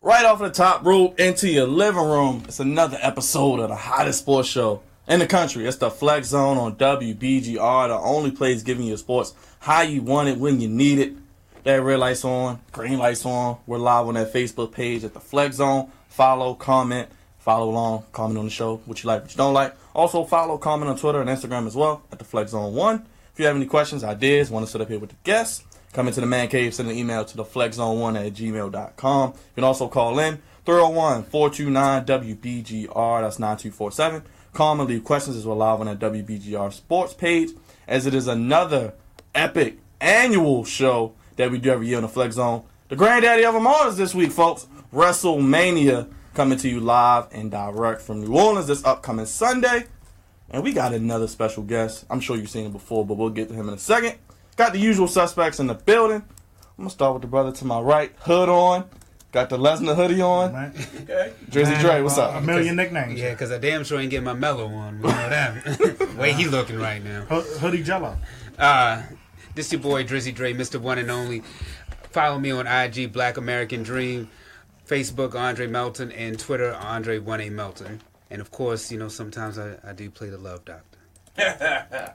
Right off the top rope into your living room. It's another episode of the hottest sports show in the country. It's the Flex Zone on WBGR, the only place giving you sports how you want it, when you need it. That red light's on, green light's on. We're live on that Facebook page at the Flex Zone. Follow, comment, follow along, comment on the show, what you like, what you don't like. Also follow, comment on Twitter and Instagram as well at the Flex Zone 1. If you have any questions, ideas, want to sit up here with the guests, come into the man cave, send an email to the flexzone1@gmail.com. You can also call in 301-429-WBGR. That's 9247. Call and leave questions as we're live on that WBGR sports page, as it is another epic annual show that we do every year on the Flex Zone. The granddaddy of them all is this week, folks. Wrestlemania coming to you live and direct from New Orleans this upcoming Sunday. And we got another special guest. I'm sure you've seen him before, but we'll get to him in a second. Got the usual suspects in the building. I'm going to start with the brother to my right. Hood on. Got the Lesnar hoodie on. Okay. Drizzy Dre, what's up? A million nicknames. Yeah, because I damn sure ain't getting my mellow on. We know that. Way he looking right now. Hoodie Jello. This your boy Drizzy Dre, Mr. One and Only. Follow me on IG, Black American Dream, Facebook, Andre Melton, and Twitter, Andre 1A Melton. And of course, you know, sometimes I do play the Love Doctor.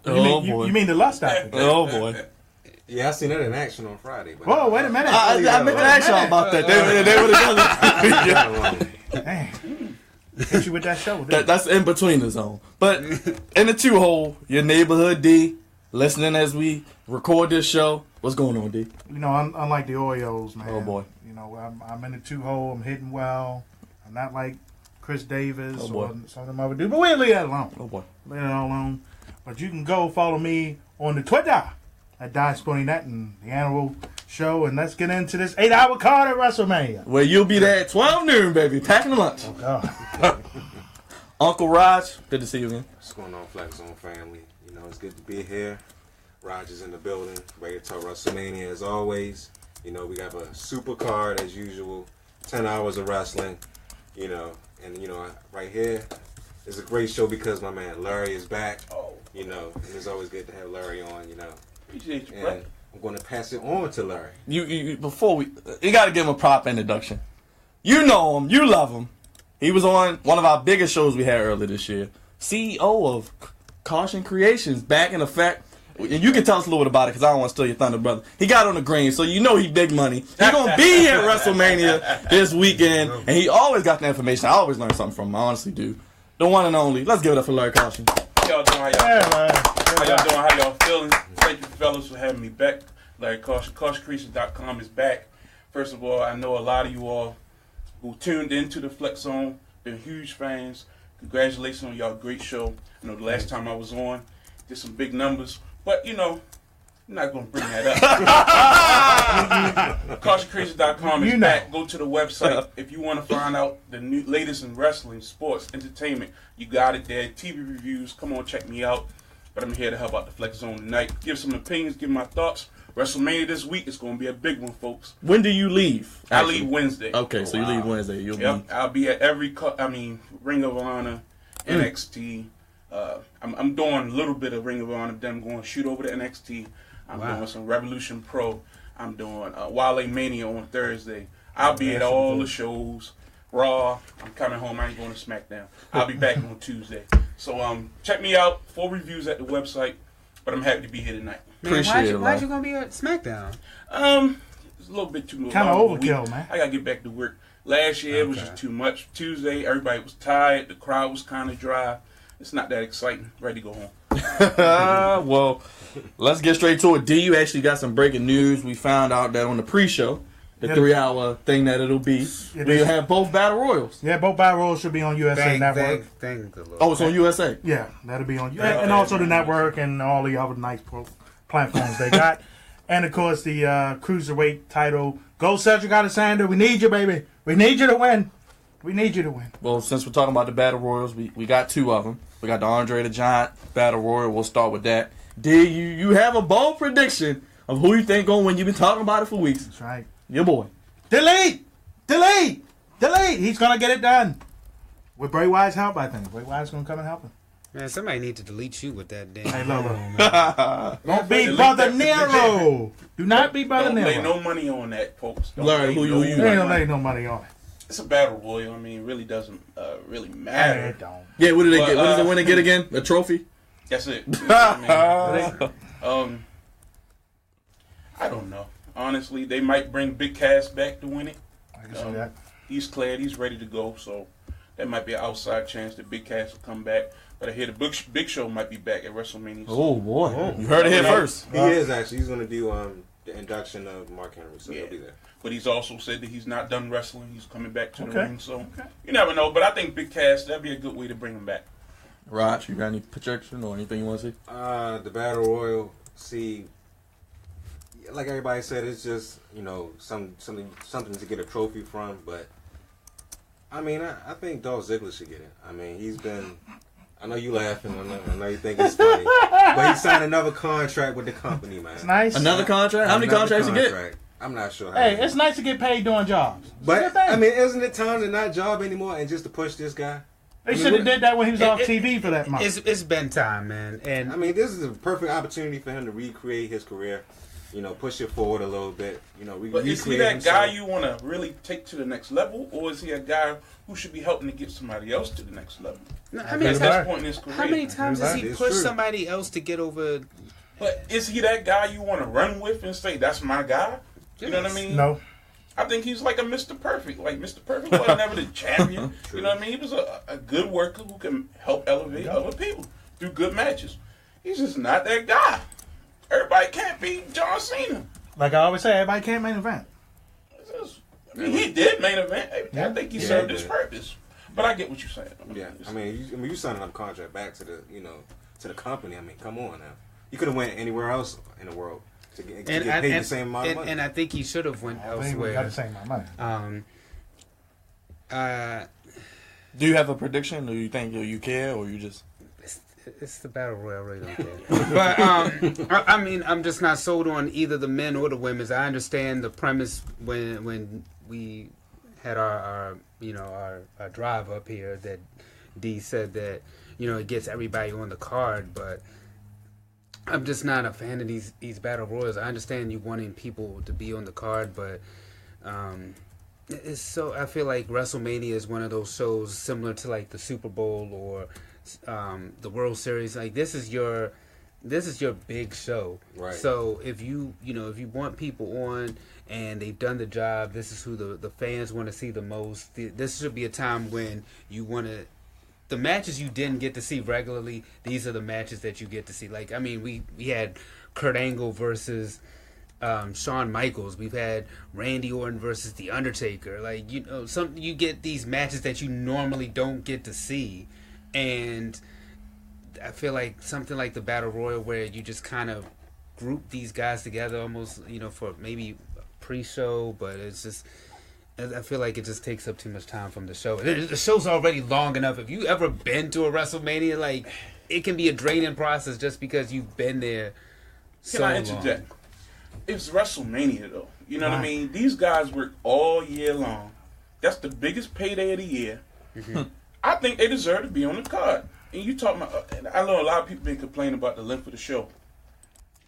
Boy. You mean the Lust Doctor? Oh, boy. Yeah, I seen that in action on Friday. But Whoa, wait a minute. I meant to ask y'all about that. They would have done it. Dang. Hit you with that show. That's in between the zone. But in the two-hole, your neighborhood D, listening as we record this show. What's going on, D? You know, unlike the Oreos, man. Oh, boy. You know, I'm in the two-hole. I'm hitting well. I'm not like Chris Davis or some of them other dudes. But we'll leave that alone. Oh, boy. Leave it all alone. But you can go follow me on the Twitter at DieSportingNet and the annual show. And let's get into this 8-hour card at Wrestlemania. Well, you'll be there at 12 noon, baby. Packing the lunch. Oh, God. Uncle Raj, good to see you again. what's going on, Flex Zone family? You know, it's good to be here. Raj is in the building, ready to talk WrestleMania as always. You know, we got a super card as usual, 10 hours of wrestling, you know, and, you know, right here is a great show because my man Larry is back, you know, and it's always good to have Larry on, you know. Appreciate you, And bro. I'm going to pass it on to Larry. You got to give him a proper introduction. You know him. You love him. He was on one of our biggest shows we had earlier this year. CEO of Caution Creations, back in effect. And you can tell us a little bit about it because I don't want to steal your thunder, brother. He got on the green, so you know he big money. He going to be here at WrestleMania this weekend, and he always got the information. I always learn something from him. I honestly do. The one and only. Let's give it up for Larry Caution. How y'all doing? How y'all doing? How y'all feeling? Thank you, fellas, for having me back. Larry Caution. CautionCreation.com is back. First of all, I know a lot of you all who tuned into the Flex Zone, been huge fans. Congratulations on y'all great show. I know the last time I was on, did some big numbers. But, you know, I'm not going to bring that up. CautionCreation.com is back. Go to the website. If you want to find out the new latest in wrestling, sports, entertainment, you got it there. TV reviews. Come on, check me out. But I'm here to help out the Flex Zone tonight. Give some opinions, give my thoughts. WrestleMania this week is going to be a big one, folks. When do you leave? I leave Wednesday. Okay, so you leave Wednesday. I'll be at every, Ring of Honor, NXT. I'm doing a little bit of Ring of Honor, then I'm going to shoot over to NXT. I'm doing some Revolution Pro. I'm doing Wale Mania on Thursday. I'll be at all the shows. Raw. I'm coming home. I ain't going to SmackDown. I'll be back on Tuesday. So check me out. Full reviews at the website. But I'm happy to be here tonight. Man, why you going to be at SmackDown? It's a little bit too much. Kind of overkill, man. I got to get back to work. Last year it was just too much. Tuesday, everybody was tired. The crowd was kind of dry. It's not that exciting. Ready to go home. Well, let's get straight to it. D, you actually got some breaking news. We found out that on the pre-show, the 3-hour thing that it'll be, we'll have both Battle Royals. Yeah, both Battle Royals should be on USA Network. Thank the Lord. Oh, it's on USA? Yeah, that'll be on USA. And also the network and all the other nice platforms they got. And, of course, the Cruiserweight title. Go Cedric Alexander. We need you, baby. We need you to win. We need you to win. Well, since we're talking about the Battle Royals, we got two of them. We got the Andre the Giant Battle Royal. We'll start with that. D, you have a bold prediction of who you think going to win. You've been talking about it for weeks. That's right. Your boy. Delete! He's going to get it done. With Bray Wyatt's help, I think. Bray Wyatt's going to come and help him. Man, somebody need to delete you with that damn. Hey, look. Don't be Brother Nero. Do not be Brother Don't Nero. lay no money on that, folks. Larry, who you? They ain't gonna lay no money on it. It's a battle royal. I mean, it really doesn't really matter. It don't. Yeah, what do they get? What does the winner get again? A trophy? That's it. You know what I mean? I don't know. Honestly, they might bring Big Cass back to win it. I can see that. He's cleared. He's ready to go. So that might be an outside chance that Big Cass will come back. But I hear the Big Show might be back at WrestleMania. Oh boy, you heard it here first. He is actually. He's going to do the induction of Mark Henry, so he'll be there. But he's also said that he's not done wrestling. He's coming back to the ring. So you never know. But I think Big Cass, that'd be a good way to bring him back. Raj, you got any projection or anything you want to see? The Battle Royal, see, like everybody said, it's just, something to get a trophy from. But, I mean, I think Dolph Ziggler should get it. I mean, he's been... I know you laughing. I know you think it's funny. But he signed another contract with the company, man. It's nice. Another contract? How many contracts you get? I'm not sure. Hey, it's nice to get paid doing jobs. But, I mean, isn't it time to not job anymore and just to push this guy? They should have did that when he was off TV for that month. It's been time, man. And I mean, this is a perfect opportunity for him to recreate his career. Push it forward a little bit. But is he that guy you want to really take to the next level, or is he a guy who should be helping to get somebody else to the next level? No, at this point in his career. How many times has he pushed somebody else to get over? But is he that guy you want to run with and say, that's my guy? You know what I mean? No. I think he's like a Mr. Perfect. Like, Mr. Perfect was never the champion. You know what I mean? He was a good worker who can help elevate other people through good matches. He's just not that guy. Everybody can't be John Cena. Like I always say, everybody can't main event. I mean, he did main event. I think he served his purpose. But I get what you're saying. I mean, you signing up a contract back to the to the company. I mean, come on now. You could have went anywhere else in the world to get paid the same amount of money. And I think he should have went elsewhere. Got the same amount of money. Do you have a prediction, or you think you care, or you just? It's the battle royal. I really don't care. But I mean, I'm just not sold on either the men or the women's. I understand the premise when we had our drive up here that D said that it gets everybody on the card, but I'm just not a fan of these battle royals. I understand you wanting people to be on the card, but it's so. I feel like WrestleMania is one of those shows similar to like the Super Bowl or the World Series. Like this is your big show. Right. So if you want people on and they've done the job, this is who the fans want to see the most. This should be a time when you want to. The matches you didn't get to see regularly, these are the matches that you get to see. Like, I mean, we had Kurt Angle versus Shawn Michaels. We've had Randy Orton versus The Undertaker. Like, you get these matches that you normally don't get to see. And I feel like something like the Battle Royal where you just kind of group these guys together almost, for maybe a pre-show, but it's just... I feel like it just takes up too much time from the show. The show's already long enough. If you ever been to a WrestleMania, like, it can be a draining process just because you've been there so long. Can I interject? It's WrestleMania, though. You know what I mean? These guys work all year long. That's the biggest payday of the year. Mm-hmm. I think they deserve to be on the card. And you talking about, I know a lot of people been complaining about the length of the show.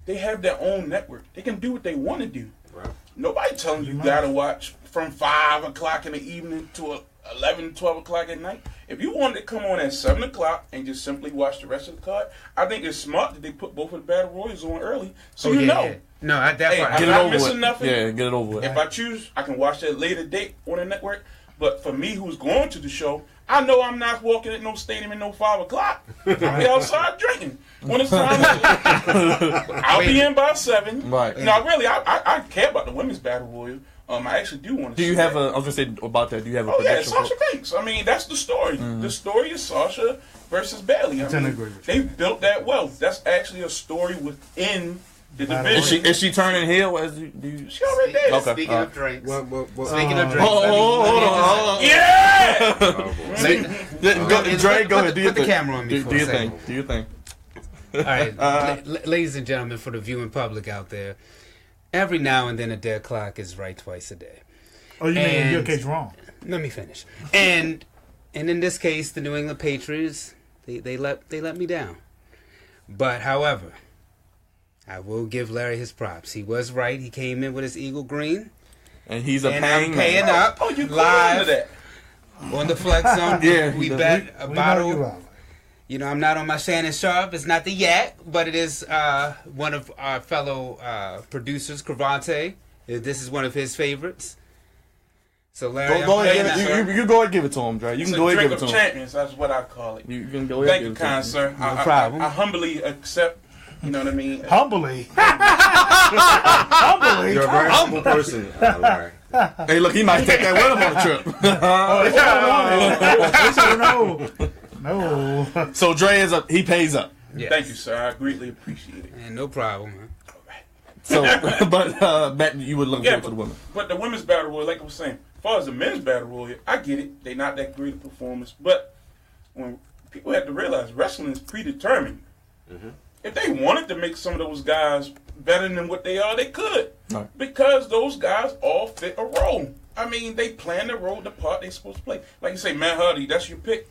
They have their own network. They can do what they want to do. Right. Nobody telling you gotta watch from 5 o'clock in the evening to 11, 12 o'clock at night. If you wanted to come on at 7 o'clock and just simply watch the rest of the card, I think it's smart that they put both of the Battle Royals on early, so you know. Yeah. No, that's why. I'm not missing nothing. Yeah, get it over with. If I choose, I can watch that later date on the network. But for me, who's going to the show, I know I'm not walking at no stadium at no 5 o'clock. I'll be outside drinking. When it's time, I'll be in by 7. Right. No, really, I care about the women's battle royal. I actually do want to. Do you have I was gonna say about that. Do you have a? Oh yeah, Sasha Banks. I mean, that's the story. Mm-hmm. The story is Sasha versus Bayley. They built that well. That's actually a story within the division. Is she turning heel? She already did. Okay. Speaking of drinks. Speaking of drinks. Hold on. Yeah. Dre, go ahead. Put the camera on me for a second. Do you think? All right, ladies and gentlemen, for the viewing public out there, every now and then a dead clock is right twice a day. Oh, you mean in your case wrong? Let me finish. And in this case, the New England Patriots, they let me down. But however, I will give Larry his props. He was right. He came in with his eagle green. And he's I'm paying up you live. That. On the Flex Zone, Yeah, we we- bet a We know bottle. you are. You know, I'm not on my Shannon Sharp. It's not the yak, but it is one of our fellow producers, Cravante. This is one of his favorites. So, Larry, Go I'm ahead, playing you that. can go ahead and give it to him, Dre. You It's can a go ahead and drink give it of to him. champions. That's what I call it. You can go ahead. Thank and you, give it to him. kind sir. No problem. I humbly accept. You know what I mean? Humbly. Humbly. You're a very humble person, Larry. Hey, look, he might take that with him on the trip. No. So Dre is up. He pays up. Yes. Thank you, sir. I greatly appreciate it. And no problem, man. All right. So, but Matt, you would look Yeah, forward to the women. But the women's battle royal, like I was saying, as far as the men's battle royal, I get it. They not that great a performance, but when people have to realize wrestling is predetermined. If they wanted to make some of those guys better than what they are, they could, Right. because those guys all fit a role. I mean, they plan the role, the part they're supposed to play. Like you say, Matt Hardy, that's your pick.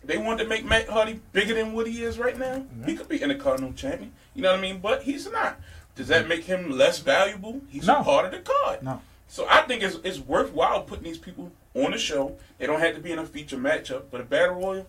If they wanted to make Matt Hardy bigger than what he is right now, he could be Intercontinental Champion. You know what I mean? But he's not. Does that make him less valuable? He's No. a part of the card. No. So I think it's worthwhile putting these people on the show. They don't have to be in a feature matchup, but a battle royal,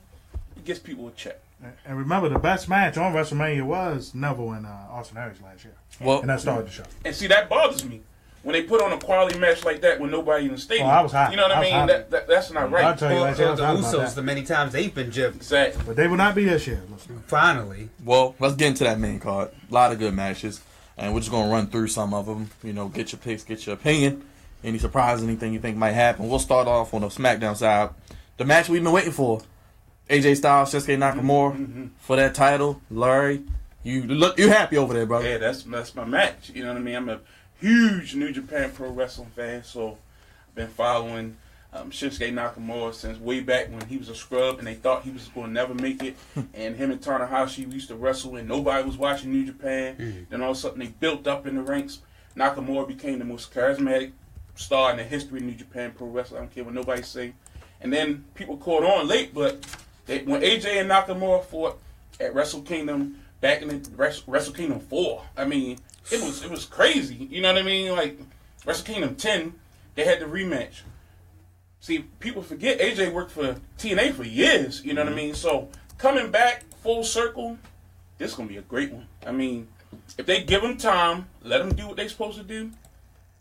it gets people a check. And remember, the best match on WrestleMania was Neville and Austin Aries last year. Well, And that started the show. And see, that bothers me. When they put on a quality match like that with nobody in the stadium. Oh, I was hot. You know what I I was mean? hot. That's not I'll right. tell you last year, I Or was the hot about Usos, that. the many times they've been gypped. Exactly. But they will not be this year. Listen. Finally. well, let's get into that main card. A lot of good matches, and we're just gonna run through some of them. You know, get your picks, get your opinion. Any surprise, anything you think might happen. We'll start off on the SmackDown side. The match we've been waiting for: AJ Styles, Shinsuke Nakamura for that title. Larry, you happy over there, brother? Yeah, that's my match. You know what I mean? I'm a huge New Japan Pro Wrestling fan, so I've been following Shinsuke Nakamura since way back when he was a scrub and they thought he was going to never make it. And him and Tanahashi used to wrestle and nobody was watching New Japan. Then all of a sudden they built up in the ranks. Nakamura became the most charismatic star in the history of New Japan Pro Wrestling. I don't care what nobody say. And then people caught on late, but when AJ and Nakamura fought at Wrestle Kingdom back in the Wrestle Kingdom 4, I mean, it was crazy. You know what I mean? Like Wrestle Kingdom 10, they had the rematch. See, people forget AJ worked for TNA for years. You know what I mean? So coming back full circle, this is gonna be a great one. I mean, if they give him time, let them do what they're supposed to do,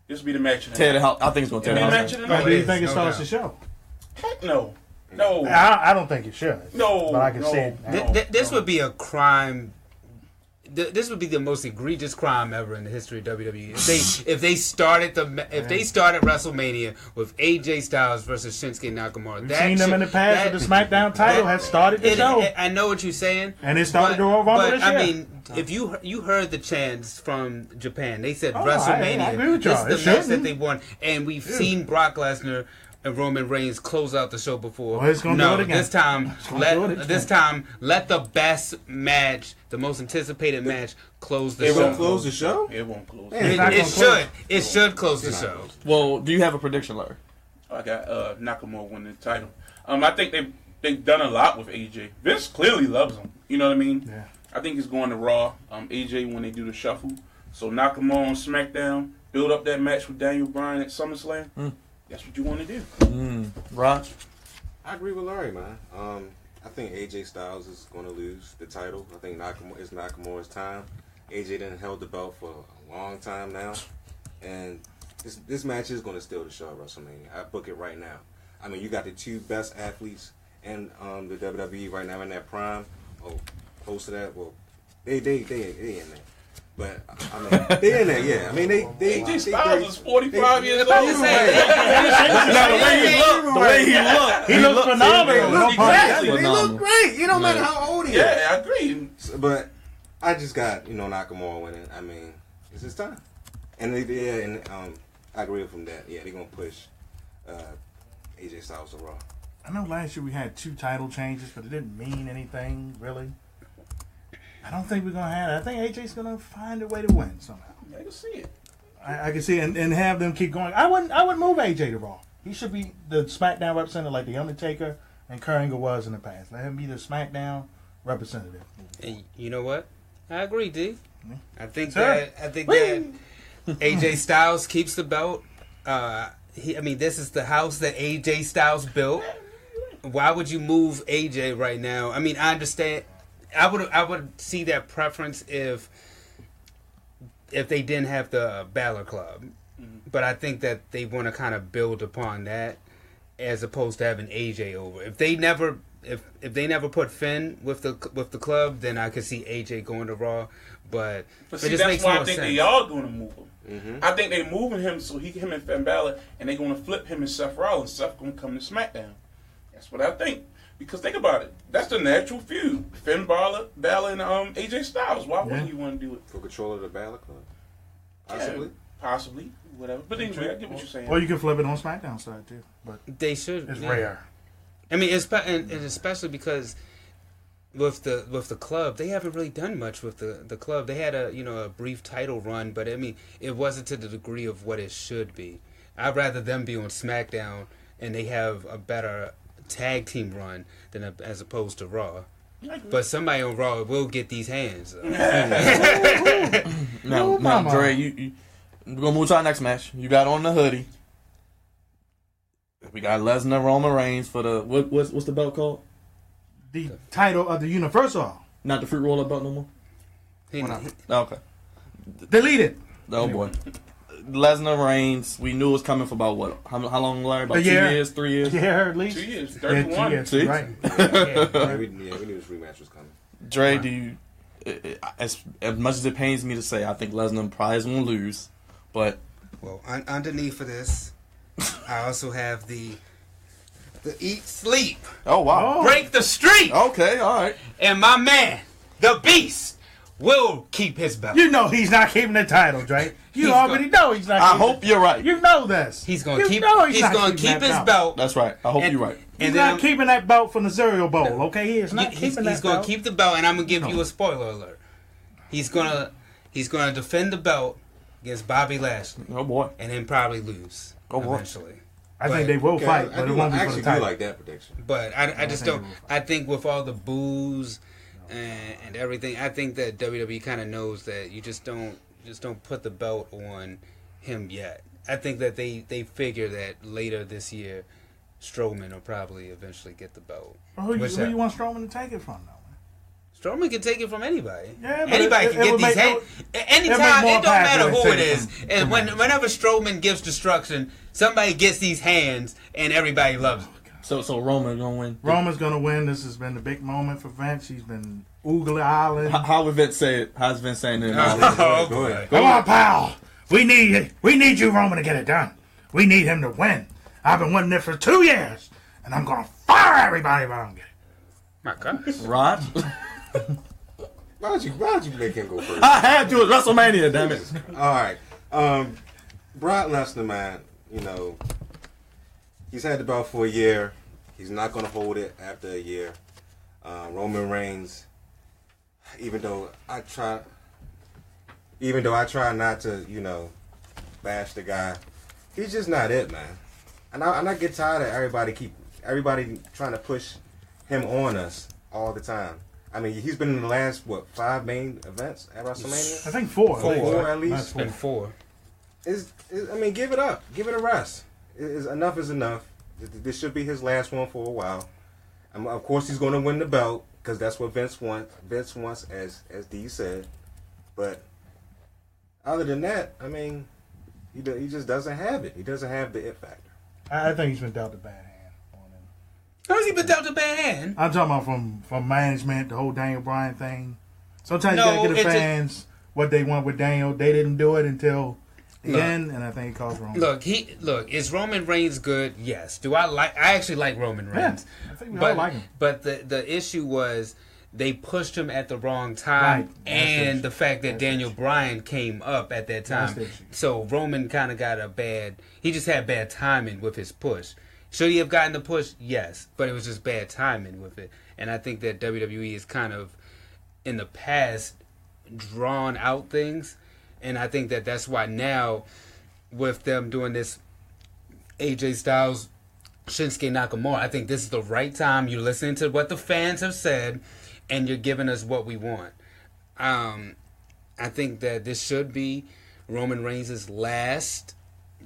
this will be the match of the Tear night. the house. I think it's gonna tear It'll the be the house. match of the But night. do you is, think it no starts doubt. the show? Heck no. No. I don't think it should. No, But I can no, see it. no. This would be a crime. This would be the most egregious crime ever in the history of WWE. If they started WrestleMania with AJ Styles versus Shinsuke Nakamura. We've seen them in the past with the SmackDown title has started the show. I know what you're saying, And it started the Royal Rumble but this year. I mean, if you heard the chants from Japan, they said Oh, WrestleMania. I agree with This y'all. is It the match that shouldn't. they won, and we've seen Brock Lesnar and Roman Reigns close out the show before. Well, it's gonna do it again. This time, gonna do it again. let the best match, the most anticipated match, close the It show. won't close the show? It won't close. Man, It, not gonna it close. should. It should close the show. Well, do you have a prediction, Larry? I got Nakamura winning the title. I think they've done a lot with AJ. Vince clearly loves him. You know what I mean? Yeah. I think he's going to Raw. AJ when they do the shuffle. So Nakamura on SmackDown. Build up that match with Daniel Bryan at SummerSlam. That's what you want to do. Raj? I agree with Larry, man. I think AJ Styles is going to lose the title. I think it's Nakamura's time. AJ didn't held the belt for a long time now. And this match is going to steal the show at WrestleMania. I book it right now. I mean, you got the two best athletes in the WWE right now in that prime. Oh, close to that. Well, they in there. But I mean, they in there, yeah. I mean, they AJ Styles is 45 years old. The way he looked. He looks phenomenal. No pun Exactly. intended. They look great. You don't matter how old he is. Yeah, I agree. But I just got Nakamura winning. I mean, it's his time. And I agree with him that they're gonna push AJ Styles to Raw. I know last year we had 2 title changes, but it didn't mean anything, really. I don't think we're going to have it. I think AJ's going to find a way to win somehow. I can see it. I can see it and have them keep going. I wouldn't move AJ to Raw. He should be the SmackDown representative like The Undertaker and Kurt Angle was in the past. Let him be the SmackDown representative. And you know what? I agree, D. I think Sir. that AJ Styles keeps the belt. This is the house that AJ Styles built. Why would you move AJ right now? I mean, I understand. I would see that preference if they didn't have the Balor Club, but I think that they want to kind of build upon that as opposed to having AJ over. If they never put Finn with the club, then I could see AJ going to Raw. But see, it just that's makes why more I think sense. they are going to move him. Mm-hmm. I think they're moving him so him and Finn Balor, and they're going to flip him and Seth Rollins. Seth going to come to SmackDown. That's what I think. Because think about it, that's the natural feud. Finn Balor and AJ Styles. Why wouldn't you want to do it? For control of the Balor Club. Possibly. Possibly. Whatever. But anyway, I get what you're saying. Or you can flip it on SmackDown side too, but They should. it's yeah. rare. I mean, and especially because with the club, they haven't really done much with the club. They had a brief title run, but I mean, it wasn't to the degree of what it should be. I'd rather them be on SmackDown and they have a better tag team run than as opposed to Raw. But somebody on Raw will get these hands. Now, Dre, we're gonna move to our next match. You got on the hoodie. We got Lesnar, Roman Reigns for the what's the belt called? The title of the Universal. Not the fruit roller belt no more. Okay. Delete it. Oh boy. Lesnar Reigns. We knew it was coming for about what? How long, Larry? About 2 year. years, 3 years. Yeah, at least 2 years. Yeah, 31. 2 years. See? Right. We knew this rematch was coming. Dre, do you? As much as it pains me to say, I think Lesnar probably is gonna lose, but Well, underneath of this, I also have the eat, sleep, oh wow. break the streak, Okay, all right. and my man, the Beast, will keep his belt. You know he's not keeping the title, Drake. You He's already know he's not. I keeping hope you're right. You know this. He's gonna You keep. know He's not gonna keeping keep that his belt. That's right. I hope And- you're right. He's And not then keeping that belt from the cereal bowl. Okay, he is not he's keeping that gonna belt. keep the belt, and I'm gonna give you a spoiler alert. He's gonna defend the belt against Bobby Lashley, Oh boy. and then probably lose Oh, boy. eventually. I think they will fight, but it won't be I for actually the title. do like that prediction. But I just think don't. they will I think with all the boos and everything, I think that WWE kind of knows that you just don't put the belt on him yet. I think that they figure that later this year, Strowman will probably eventually get the belt. Well, who Which you want Strowman to take it from, though? Strowman can take it from anybody. Yeah, but Anybody it can get would these make- hands. Anytime, make more it don't matter passion who it to take is. it from And Strowman. whenever Strowman gives destruction, somebody gets these hands, and everybody loves it. So Roman gonna win. Roman's gonna win. This has been the big moment for Vince. He's been oogly-eying. How would Vince say it? How's Vince saying it? Oh, Go ahead. Come on, pal. We need you, Roman, to get it done. We need him to win. I've been wanting it for 2 years, and I'm gonna fire everybody if I don't get it. My God. Rod? Why'd you make him go first? I had to. It's WrestleMania, damn it. All right. Brock Lesnar, man, he's had the belt for a year. He's not going to hold it after a year. Roman Reigns, even though I try not to, bash the guy, he's just not it, man. And I get tired of everybody trying to push him on us all the time. I mean, he's been in the last 5 main events at WrestleMania. I think 4. Four at least. That's It's been 4. Give it up. Give it a rest. Enough is enough. This should be his last one for a while. Of course, he's going to win the belt because that's what Vince wants. Vince wants, as D said. But other than that, I mean, he just doesn't have it. He doesn't have the it factor. I think he's been dealt a bad hand on him. How's he been dealt a bad hand? I'm talking about from management, the whole Daniel Bryan thing. Sometimes No, you gotta give the it's just- fans what they want with Daniel. They didn't do it until the end, and I think it caused Roman. Look, is Roman Reigns good? Yes. I actually like Roman Reigns. Yeah, I think we all like him. But the issue was they pushed him at the wrong time, Right. That's the and issue. the fact that That's the Daniel issue. Bryan came up at that That's time. the issue. So Roman kind of got he just had bad timing with his push. Should he have gotten the push? Yes, but it was just bad timing with it. And I think that WWE is kind of, in the past, drawn out things. And I think that that's why now, with them doing this AJ Styles, Shinsuke Nakamura, I think this is the right time. You're listening to what the fans have said, and you're giving us what we want. I think that this should be Roman Reigns' last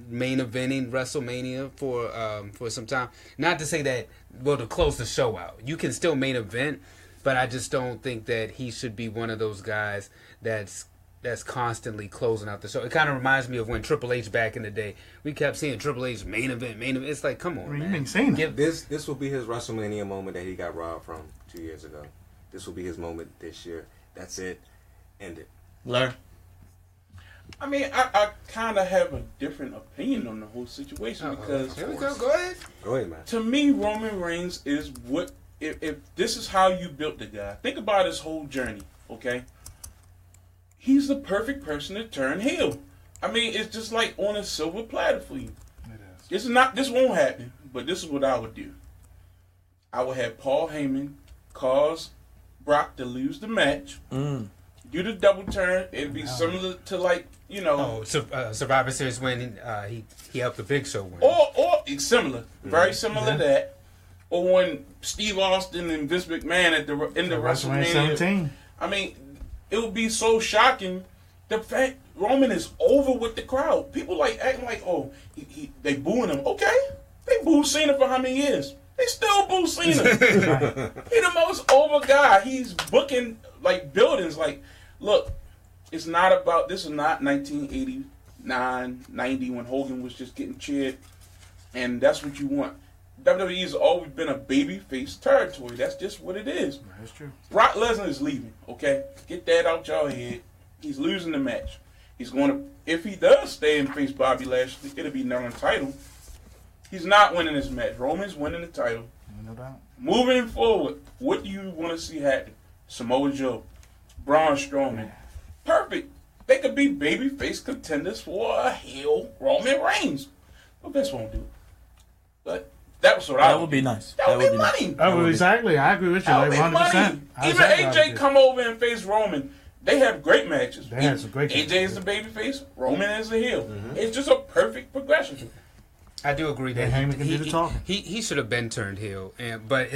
main eventing WrestleMania for some time. Not to say that, well, to close the show out. You can still main event, but I just don't think that he should be one of those guys that's constantly closing out the show. It kind of reminds me of when Triple H back in the day. We kept seeing Triple H main event. It's like, come on, man. You ain't seen it. This will be his WrestleMania moment that he got robbed from 2 years ago. This will be his moment this year. That's it. End it. Larry? I mean, I kind of have a different opinion on the whole situation because Here we go. Go ahead. Go ahead, man. to me, Roman Reigns is what if this is how you built the guy. Think about his whole journey, okay? He's the perfect person to turn heel. I mean, it's just like on a silver platter for you. It is. This won't happen, but this is what I would do. I would have Paul Heyman cause Brock to lose the match. Do the double turn. It'd be similar to like, you know. Survivor Series when he helped the Big Show win. Or it's similar. Very similar to that. Or when Steve Austin and Vince McMahon at the WrestleMania 17. I mean, it would be so shocking. The fact Roman is over with the crowd. People like acting like, oh, they booing him. Okay, they booed Cena for how many years? They still boo Cena. He the most over guy. He's booking like buildings. Like, look, it's not about. This is not 1989, 90 when Hogan was just getting cheered, and that's what you want. WWE has always been a babyface territory. That's just what it is. That's true. Brock Lesnar is leaving, okay? Get that out y'all head. He's losing the match. He's going to, if he does stay and face Bobby Lashley, it'll be non-title. He's not winning this match. Roman's winning the title. No doubt. Moving forward, what do you want to see happen? Samoa Joe, Braun Strowman. Perfect. They could be babyface contenders for a heel Roman Reigns. Well, this won't do it. But that would be nice. That would be money. Exactly. I agree with you. That Like would be 100%. money. Even AJ come over and face Roman. They have great matches. They had some great AJ is the babyface. Roman is the heel. Mm-hmm. It's just a perfect progression. I do agree that Heyman can do the talking. he should have been turned heel, but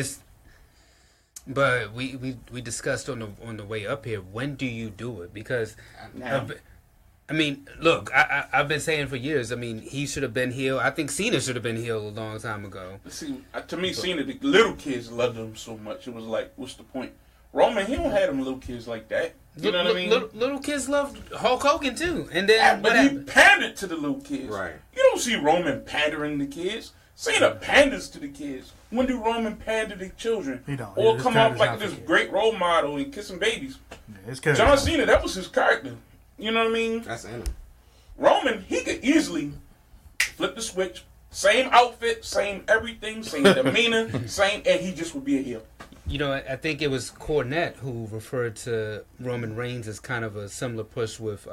we discussed on the way up here. When do you do it? Because Now. I mean, look, I've been saying for years. I mean, he should have been heel. I think Cena should have been heel a long time ago. See, to me, Cena, the little kids loved him so much. It was like, what's the point? Roman, he don't have them little kids like that. You know what I mean? Little kids loved Hulk Hogan too, and then but he pandered to the little kids. Right. You don't see Roman pandering to kids. Cena panders to the kids. When do Roman pander to children? He don't. Or His come off character's like not this for kids. great role model and kissing babies. It's good. John Cena, that was his character. You know what I mean? That's in him. Roman, he could easily flip the switch. Same outfit, same everything, same demeanor, and he just would be a heel. You know, I think it was Cornette who referred to Roman Reigns as kind of a similar push with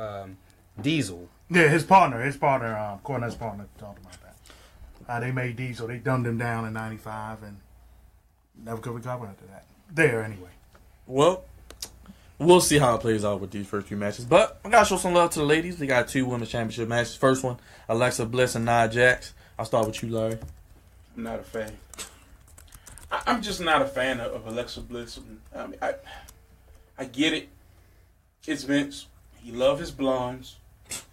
Diesel. Yeah, his partner, Cornette's partner talked about that. They made Diesel. They dumbed him down in '95 and never could recover after that. There, anyway. Well, we'll see how it plays out with these first few matches. But I got to show some love to the ladies. They got 2 women's championship matches. First one, Alexa Bliss and Nia Jax. I'll start with you, Larry. I'm not a fan. I'm just not a fan of Alexa Bliss. I mean, I get it. It's Vince. He love his blondes.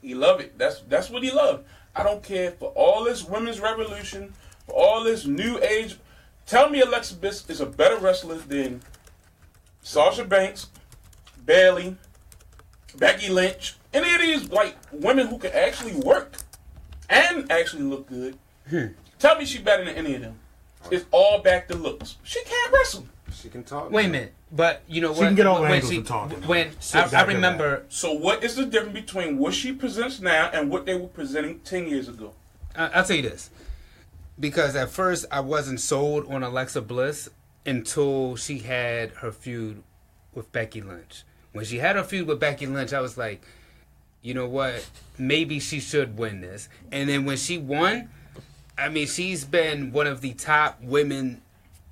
He love it. That's what he loved. I don't care for all this women's revolution, for all this new age. Tell me Alexa Bliss is a better wrestler than Sasha Banks, Bayley, Becky Lynch, any of these like women who can actually work and actually look good. Tell me she's better than any of them. It's all back to looks. She can't wrestle. She can talk. Wait a minute, but you know what? She can get over when angles and talking. When I exactly remember, So what is the difference between what she presents now and what they were presenting 10 years ago? I'll tell you this, because at first I wasn't sold on Alexa Bliss until she had her feud with Becky Lynch. When she had her feud with Becky Lynch, I was like, you know what? Maybe she should win this. And then when she won, I mean, she's been one of the top women,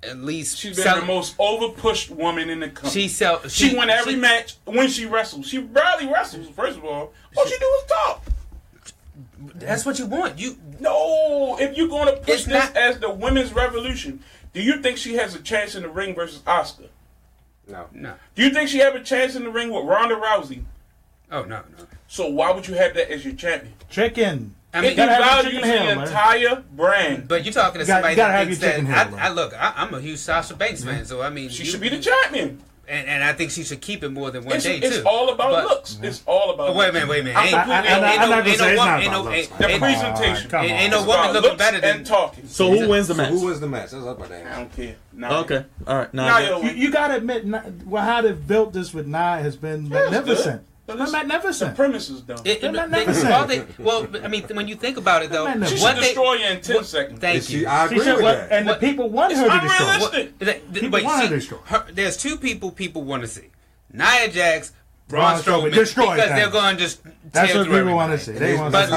at least. She's been the most over-pushed woman in the company. She won every match when she wrestles. She rarely wrestles, first of all. All she do is talk. That's what you want. No, if you're going to push this as the women's revolution, do you think she has a chance in the ring versus Asuka? No. Do you think she have a chance in the ring with Ronda Rousey? Oh, no. So why would you have that as your champion? Chicken. I mean, It devalues the entire brand. But you're talking to somebody that thinks that. I'm a huge Sasha Banks fan, so I mean, she should be the champion. And I think she should keep it more than one day, too. It's all about looks. It's all about wait a minute. The presentation. Ain't no woman looking better than talking. So who wins the match? Who wins the match? That's up there. I don't care. Okay. All right. Now you got to admit, how they've built this with Nia has been magnificent. Magnificent. The premise is dumb. Well, I mean, when you think about it, though, she should destroy you in 10 seconds. Thank you. I agree with that. And the people want her to destroy. People want her to destroy. There's two people want to see: Nia Jax, Braun Strowman, because they're going to just that's tear what through people want to see. But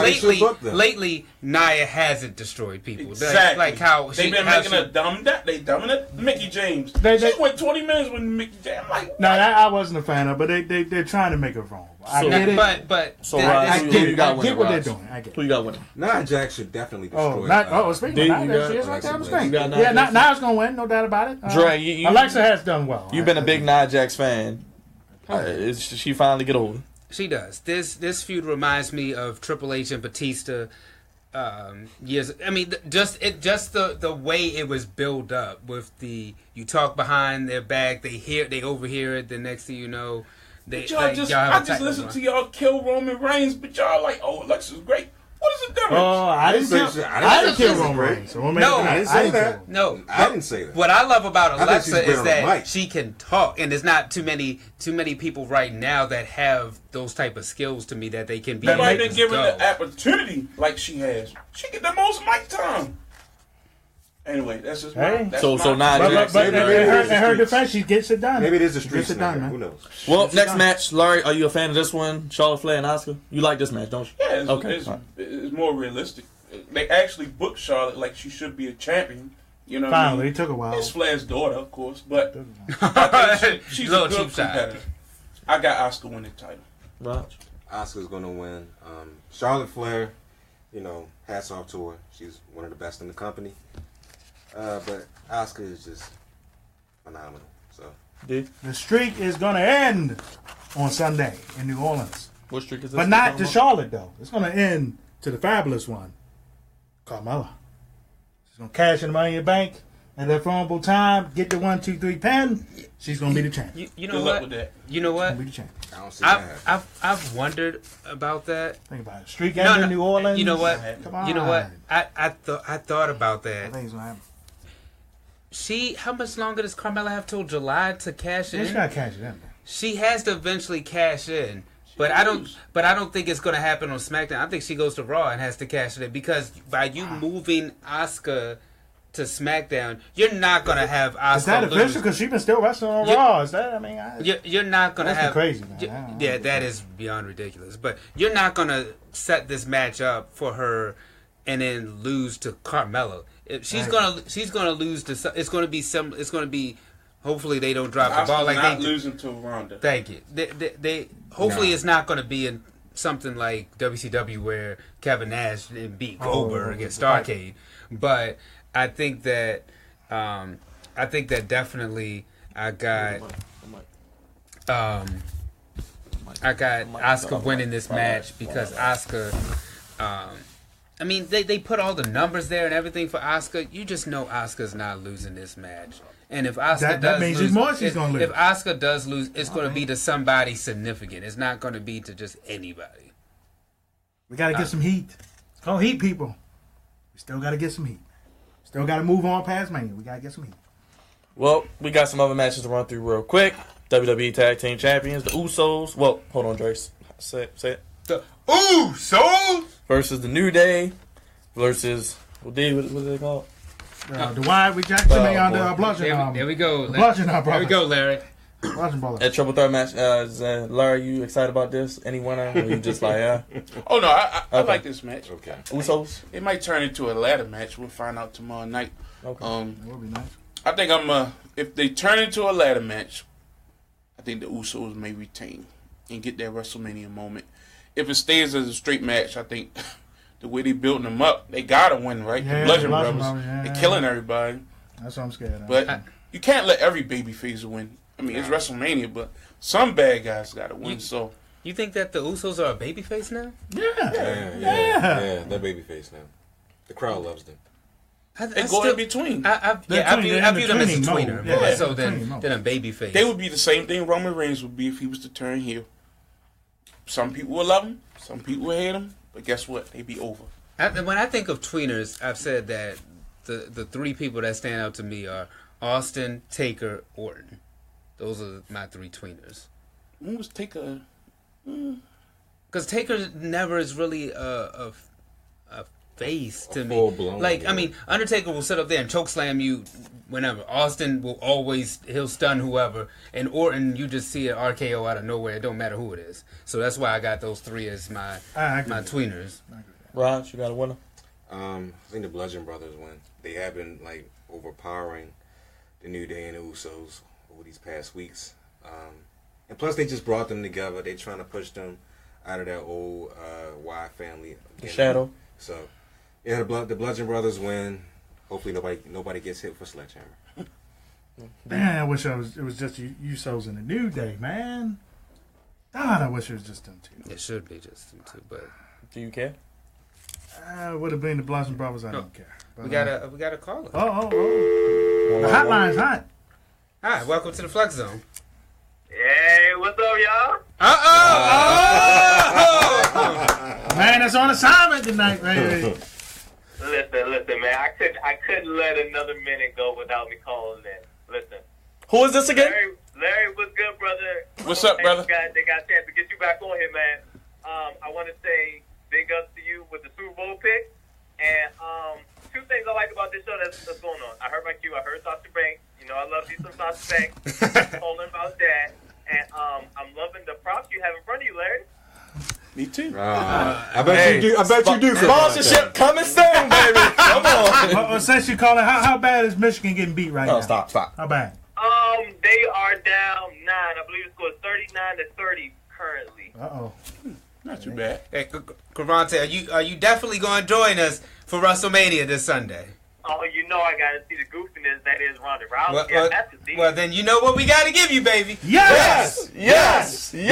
lately, Nia hasn't destroyed people. Exactly. Like how they've been making a dumb that they dumbing it. Mickey James. She went 20 minutes with Mickey James. I'm like, no, I wasn't a fan of, but they're trying to make it wrong. I get it. But so I get what they're doing. I get it. Who you got winning? Nia Jax should definitely destroy. Speaking of Nia, she is right there on the screen. Yeah, Nia's gonna win, no doubt about it. Dre, Alexa has done well. You've been a big Nia Jax fan. She finally get over? She does. This feud reminds me of Triple H and Batista. Years. I mean, just the way it was built up with you talk behind their back, they overhear it. The next thing you know, I just listened to y'all kill Roman Reigns, but y'all like, oh, Alexa's great. What is the difference? Oh, I didn't kill Roman Reigns. No, I didn't say that. No, I didn't say that. What I love about Alexa is that she she can talk, and there's not too many people right now that have those type of skills to me that they can be. Nobody been given the opportunity like she has. She get the most mic time. Anyway, that's just so now. But in her defense, she gets it done. Maybe it is a street done, man. Who knows? Well, next match, Larry, are you a fan of this one? Charlotte Flair and Asuka? You like this match, don't you? Yeah, it's more realistic. They actually booked Charlotte like she should be a champion. You know, finally, it took a while. It's Flair's daughter, of course, but I think she's a good competitor. I got Asuka winning the title. Raj? Asuka's gonna win. Charlotte Flair, hats off to her. She's one of the best in the company. But Asuka is just phenomenal. So the streak is going to end on Sunday in New Orleans. What streak is this? But not to Charlotte, though. It's going to end to the fabulous one, Carmella. She's going to cash in the Money in the Bank at that vulnerable time, get the 1, 2, 3 pin. She's going to be the champion. You know what? You know what? She's going to be the champion. I don't see that. I've wondered about that. Think about it. Streak end in New Orleans. You know what? Come on. You know what? I thought about that. I think it's going to happen. How much longer does Carmella have till July to cash in? She's got to cash it in. Man. She has to eventually cash in, but I don't think it's going to happen on SmackDown. I think she goes to Raw and has to cash it in because by you moving Asuka to SmackDown, you're not going to have Asuka. Is that official? Because she's been still wrestling on Raw. Is that? I mean, you're not going to have crazy. Man. Yeah, that is beyond ridiculous. But you're not going to set this match up for her and then lose to Carmella. If she's gonna lose to. It's gonna be. Hopefully they don't drop the ball like they losing to Ronda. Thank you. They hopefully it's not gonna be in something like WCW where Kevin Nash beat Goldberg against Starrcade. But I think that definitely I got Asuka winning this match because Asuka. I mean, they put all the numbers there and everything for Asuka. You just know Asuka's not losing this match. And if Asuka if Asuka does lose, it's going to be to somebody significant. It's not going to be to just anybody. We got to get some heat. It's called heat, people. We still got to get some heat. Still got to move on past Mania. We got to get some heat. Well, we got some other matches to run through real quick. WWE Tag Team Champions, the Usos. Well, hold on, Drace. Say it. The Usos versus the New Day versus what is it called? The Wyatt with Jackson on the bludgeon. There we go. There we go, Larry. That triple threat match. Larry, you excited about this? Any winner? Or you just like, yeah? Oh no, I like this match. Okay. Usos. It might turn into a ladder match. We'll find out tomorrow night. Okay. That would be nice. I think if they turn into a ladder match, I think the Usos may retain and get that WrestleMania moment. If it stays as a straight match, I think the way they building them up, they gotta win, right? Yeah, the Bludgeon Brothers, they're killing everybody. That's what I'm scared of. But you can't let every babyface win. I mean, it's WrestleMania, but some bad guys gotta win. You think that the Usos are a babyface now? Yeah, they're babyface now. The crowd loves them. They go in between. I view them as a tweener, more so than a babyface. They would be the same thing Roman Reigns would be if he was to turn heel. Some people will love him, some people will hate him, but guess what? They be over. When I think of tweeners, I've said that the three people that stand out to me are Austin, Taker, Orton. Those are my three tweeners. When was Taker? Because Taker never is really a face to me. Like, I mean, Undertaker will sit up there and chokeslam you whenever. Austin will he'll stun whoever. And Orton, you just see an RKO out of nowhere. It don't matter who it is. So that's why I got those three as my tweeners. Raj, you got a winner? I think the Bludgeon Brothers win. They have been like overpowering the New Day and the Usos over these past weeks. And plus, they just brought them together. They're trying to push them out of that old Y family. The Shadow. So, yeah, the Bludgeon Brothers win. Hopefully, nobody gets hit for sledgehammer. Man, I wish it was just Usos in the New Day, man. God, I wish it was just them two. It should be just them two, but do you care? It would have been the Blossom Brothers. I don't care. But, we got a caller. Oh! The hotline's hot. Hi, welcome to the Flex Zone. Hey, what's up, y'all? Man, it's on assignment tonight, baby. Listen, man. I couldn't let another minute go without me calling in. Listen. Who is this again? Larry, what's good, brother? What's up, brother? They got a chance to get you back on here, man. I want to say big ups to you with the Super Bowl pick. And two things I like about this show that's going on. I heard my cue. I heard Sasha Banks. You know, I love you some Sasha Banks. Calling about that. And I'm loving the props you have in front of you, Larry. Me too. I bet you do. I bet you do. Sponsorship coming soon, baby. Come on. Since you call it, how bad is Michigan getting beat right now? Stop. How bad? They are down 9. I believe the score is 39-30 currently. Not too bad. Hey, Cavante, are you definitely going to join us for WrestleMania this Sunday? Oh, you know I got to see the goofiness that is Ronda Rousey. Well, then you know what we got to give you, baby. Yes! I just need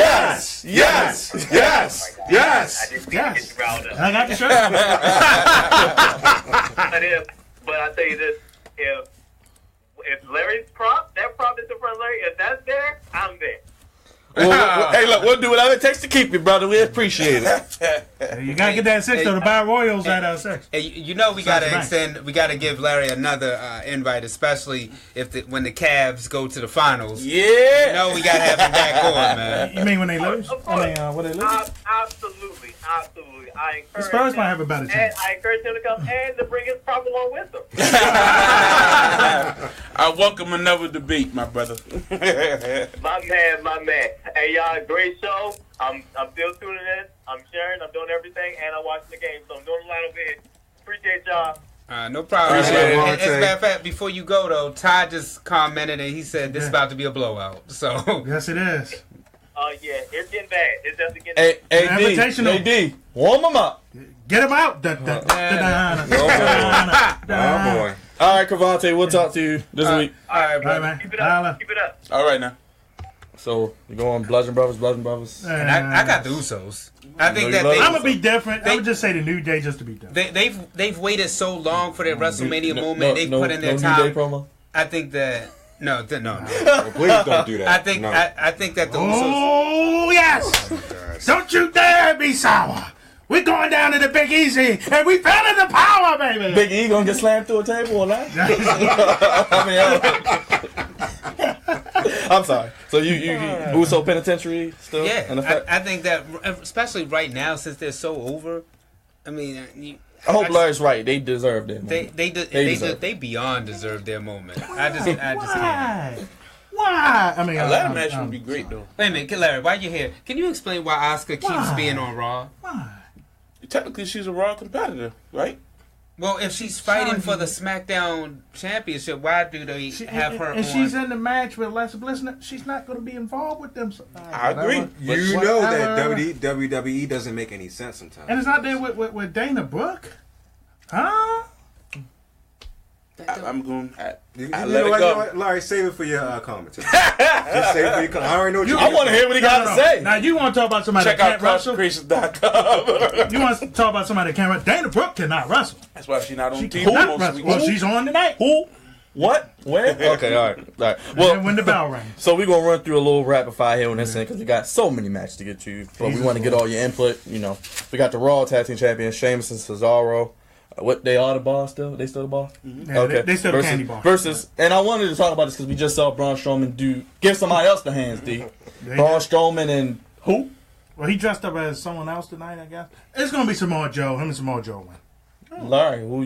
to get you riled up. I got the shirt. But I tell you this, if Larry's prop, that prop is in front of Larry, if that's there, I'm there. Hey, look, we'll do whatever it takes to keep you, brother. We appreciate it. You gotta get that 6 though. The Battle Royals at 6. Hey, you know we gotta extend. We gotta give Larry another invite, especially when the Cavs go to the finals. Yeah. You know we gotta have him back on, man. You mean when they lose? When they lose? Absolutely. I encourage The Spurs him, might have a better and chance. I encourage him to come and to bring his prop along with him. I welcome another debate, my brother. My man. Hey, y'all, great show. I'm still tuning in. I'm sharing. I'm doing everything, and I'm watching the game. So I'm doing a lot over here. Appreciate y'all. No problem. Appreciate it, As a matter of fact, before you go though, Ty just commented and he said this is about to be a blowout. So Yes, it is. Yeah, it's getting bad. It's definitely getting bad. AD, warm them up. Get him out. Oh boy. All right, Cavante, we'll talk to you this week. all right, All right, bro. man. Keep it up. Keep it up. All right now. So you go on Bludgeon Brothers. And I got the Usos. I think that I'm gonna be different. I would just say the New Day just to be different. they've waited so long for their WrestleMania moment. They put in their time. New Day promo? I think that no. Oh, please don't do that. I think that the Usos. Oh yes! Don't you dare be sour. We're going down to the Big Easy, and we fell in the power, baby. Big E gonna get slammed through a table or not? I'm sorry. So you Uso Penitentiary still in effect? I think that especially right now since they're so over. I mean, I hope Larry's right. They deserve their moment. They beyond deserve their moment. I just can't. Why? I mean, A ladder match would be great though. Wait a minute, Larry, while you're here, can you explain why Asuka keeps being on Raw? Why? Technically, she's a Raw competitor, right? Well, if she's fighting for the SmackDown Championship, why do they have her on? And she's in the match with Alexa Bliss. She's not going to be involved with them. I agree. You know that WWE doesn't make any sense sometimes. And it's not there with Dana Brooke? Huh? I'm going. You I know let it what, go. you know what? Larry, save it for your commentary. Just save it for your commentary. I already know what you I want to hear what he got to say. Now you want to talk about somebody Check that out can't wrestle? CrossCreations.com. You want to talk about somebody that can't wrestle? Dana Brooke cannot wrestle. That's why she's not on She TV cannot most wrestle. weeks. Well, she's on tonight. Who? What? Where? Okay, all right. Well, when the bell rings. So we're going to run through a little rapid fire here on this end because we got so many matches to get to. But we want to get all your input. You know, we got the Raw Tag Team Champions, Sheamus and Cesaro. What, they are the boss still? They still the boss? Mm-hmm. Yeah, they still the candy bar. Versus, and I wanted to talk about this because we just saw Braun Strowman give somebody else the hands, D. Braun Strowman and who? Well, he dressed up as someone else tonight, I guess. It's going to be Samoa Joe. Him and Samoa Joe win. Larry, who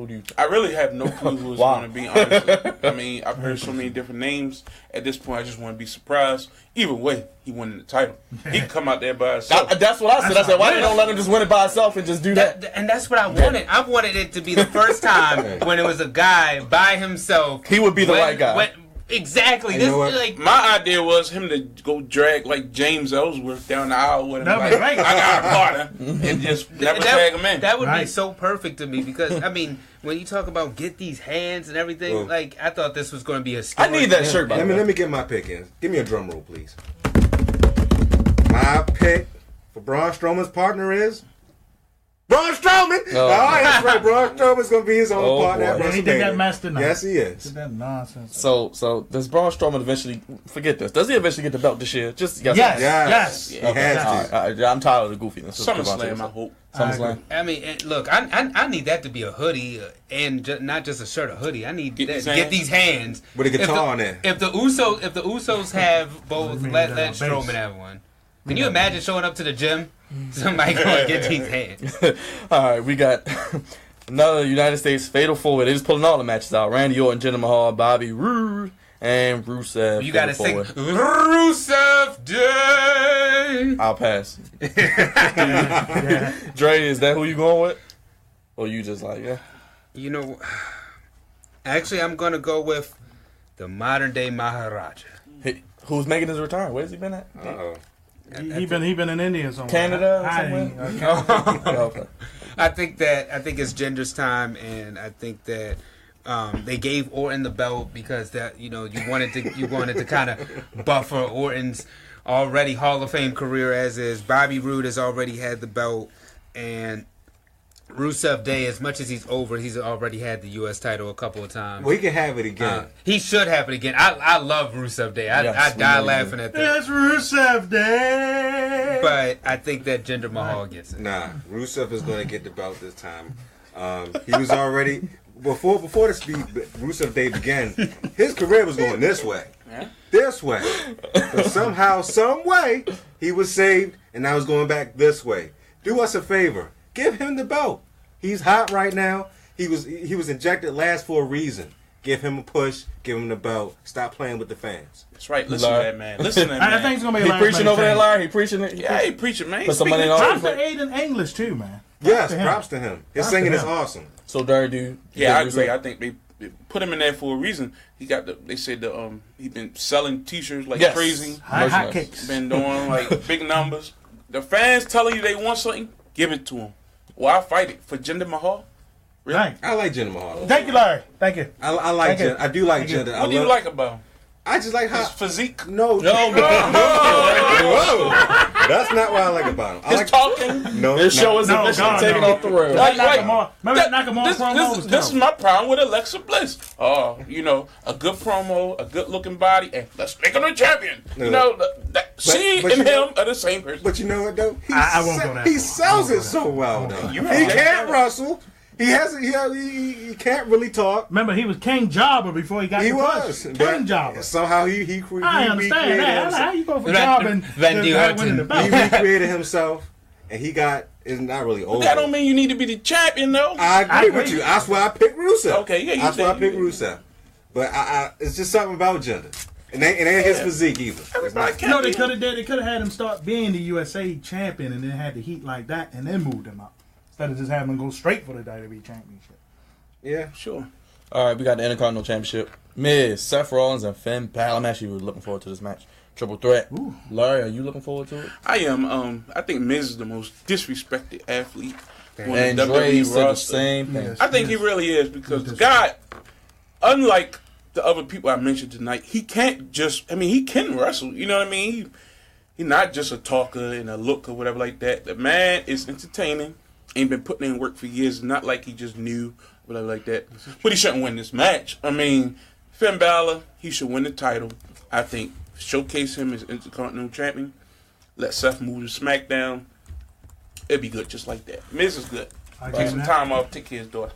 do you? I really have no clue who it's going to be, honestly. I mean, I've heard so many different names. At this point, I just want to be surprised. Either way, he won the title. He can come out there by himself. That's what I said. I said, why they don't let him just win it by himself and just do that? And that's what I wanted. I wanted it to be the first time when it was a guy by himself. He would be the right guy. Exactly. You This know what? like My idea was him to go drag like James Ellsworth down the aisle with him. That'd Like, be great. I got a partner. And just never tag him in. That would be Right. so perfect to me because I mean, when you talk about get these hands and everything, Well, like I thought this was going to be a story. I need that shirt, by the way. Let me get my pick in. Give me a drum roll, please. My pick for Braun Strowman's partner is Braun Strowman. Oh. All right, that's right. Braun Strowman's gonna be his own Oh, partner at boy. Yeah, he did that WrestleMania. mess tonight. Yes, he is. Did that nonsense. So does Braun Strowman eventually forget this? Does he eventually get the belt this year? Just Yes. Yes, he Okay. has All to. right. I'm tired of the goofiness. SummerSlam, I hope. SummerSlam. I mean, look, I need that to be a hoodie and not just a shirt, a hoodie. I need get these hands With a guitar if the, on there. If the Usos have both, mean, let bass? Strowman have one. Can you imagine showing up to the gym? Somebody going to get these hands. All right, we got another United States Fatal 4-Way. They just pulling all the matches out. Randy Orton, Jinder Mahal, Bobby Roode, and Rusev. You got to Fatal sing 4-Way. Rusev Day. I'll pass. Yeah. Dre, is that who you going with? Or you just like, yeah? You know, actually, I'm going to go with the modern day Maharaja. Hey, who's making his return? Where's he been at? Uh-oh. He been in India somewhere. Canada or Hiding. somewhere? Oh, okay. I think it's Jinder's time, and I think that they gave Orton the belt because that you wanted to kind of buffer Orton's already Hall of Fame career as is. Bobby Roode has already had the belt, and Rusev Day, as much as he's over, he's already had the U.S. title a couple of times. Well, he can have it again. He should have it again. I love Rusev Day. I Yes, die we know laughing you at that. It's Rusev Day. But I think that Jinder Mahal gets it. Nah, Rusev is going to get the belt this time. He was already before this Rusev Day began. His career was going this way, this way. But somehow, some way, he was saved, and now he's going back this way. Do us a favor, give him the belt. He's hot right now. He was injected last for a reason. Give him a push. Give him the belt. Stop playing with the fans. That's right. Listen to that man. Listen to that man. I think it's gonna be a He lot preaching of over there, change. Larry? He preaching it? Yeah, he preaching, man. Put some money Speaking on the Props truth. to Aiden English too, man. Yes, to him. props to him. His Props singing to is him. awesome. So, Larry, do Yeah, I agree. I think they put him in there for a reason. He got they said he been selling T-shirts like Yes. crazy. Hot kicks. Been doing like big numbers. The fans telling you they want something, give it to them. Well, I fight it for Jinder Mahal. Really? Right. I like Jinder Mahal. Thank you, Larry. Thank you. I like Thank you. Jinder. I do like Thank you. Jinder. What do you like about him? I just like how His physique. no, whoa. That's not what I like about him. I His like talking. no. This show no. is No, officially God, taken no. off the rails. Like, Nakamura. Remember Nakamura promo was this is terrible. my problem with Alexa Bliss. A good promo, a good looking body, and let's make him a champion. No. She but and you know- him are the same person. But you know what though? I won't go that He far. sells I it won't go so well though. You He right. can't wrestle. He hasn't. He can't really talk. Remember, he was King Jobber before he got He the was. push. but King Jobber. Somehow he I understand that. How you go from job and Randy winning the Orton. He belt? recreated himself, and he got. It's not really over. That don't mean you need to be the champion, though. I agree I with agree. you. That's why I picked Rusev. Okay, yeah, you That's why I did. picked Rusev. But it's just something about Jinder. And ain't his physique either. It's not- Everybody No, they can't could have They could have had him start being the USA champion and then had the heat like that and then moved him up instead of just having him go straight for the WWE championship. Yeah. Sure. All right, we got the Intercontinental Championship. Miz, Seth Rollins, and Finn Balor. I'm actually really looking forward to this match. Triple threat. Ooh. Larry, are you looking forward to it? I am. I think Miz is the most disrespected athlete on And the Dre WWE said the roster. same thing. Yes. I think he really is because the guy, unlike the other people I mentioned tonight, he can't just. I mean, he can wrestle. You know what I mean? He's not just a talker and a look or whatever like that. The man is entertaining. Ain't been putting in work for years. Not like he just knew whatever like that. But he shouldn't win this match. I mean, Finn Balor, he should win the title. I think showcase him as Intercontinental Champion. Let Seth move to SmackDown. It'd be good just like that. Miz is good. Take some time off. Take care of his daughter.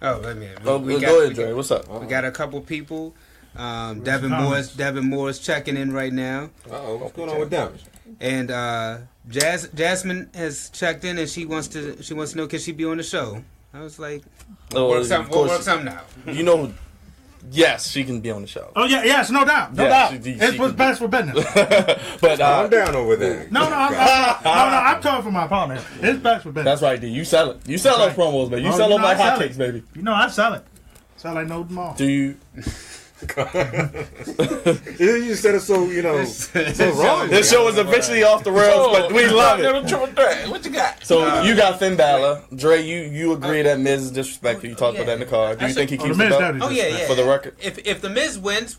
Oh, let me. Go ahead, Dre. What's up? We got a couple people. Devin Moore's checking in right now. What's going on with Devin? And Jasmine has checked in, and she wants to know, can she be on the show? I was like, we'll work something out. You know, yes, she can be on the show. Oh yeah, yes, no doubt, no doubt. It's what's best for business. But I'm down over there. No, I'm talking for my partner. It's best for business. That's right, D. You sell it. You sell those promos, baby. You sell them like hotcakes, baby. You know I sell it. Sell like no tomorrow. Do you? You said it so wrong. This show is officially off the rails, but we love it. What you got? So you got Finn Balor. Dre, you agree that Miz is disrespectful. You talked about that in the car. Do you think he keeps the belt? Oh yeah. For the record, if the Miz wins,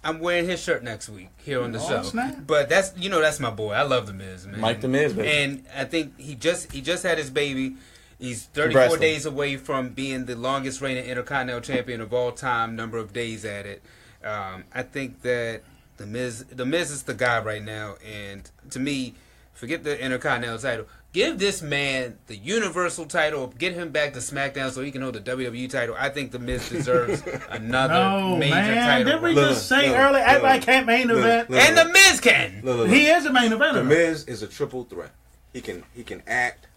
I'm wearing his shirt next week here on the show. Snap. But that's my boy. I love the Miz, man. Mike the Miz, baby. And I think he just had his baby. He's 34 Congrats, days away from being the longest reigning Intercontinental Champion of all time. Number of days at it. I think that the Miz is the guy right now, and to me, forget the Intercontinental title. Give this man the Universal title. Get him back to SmackDown so he can hold the WWE title. I think the Miz deserves another major title. Didn't we just say earlier everybody can't main event? And the Miz can. He is a main eventer. The Miz is a triple threat. He can act.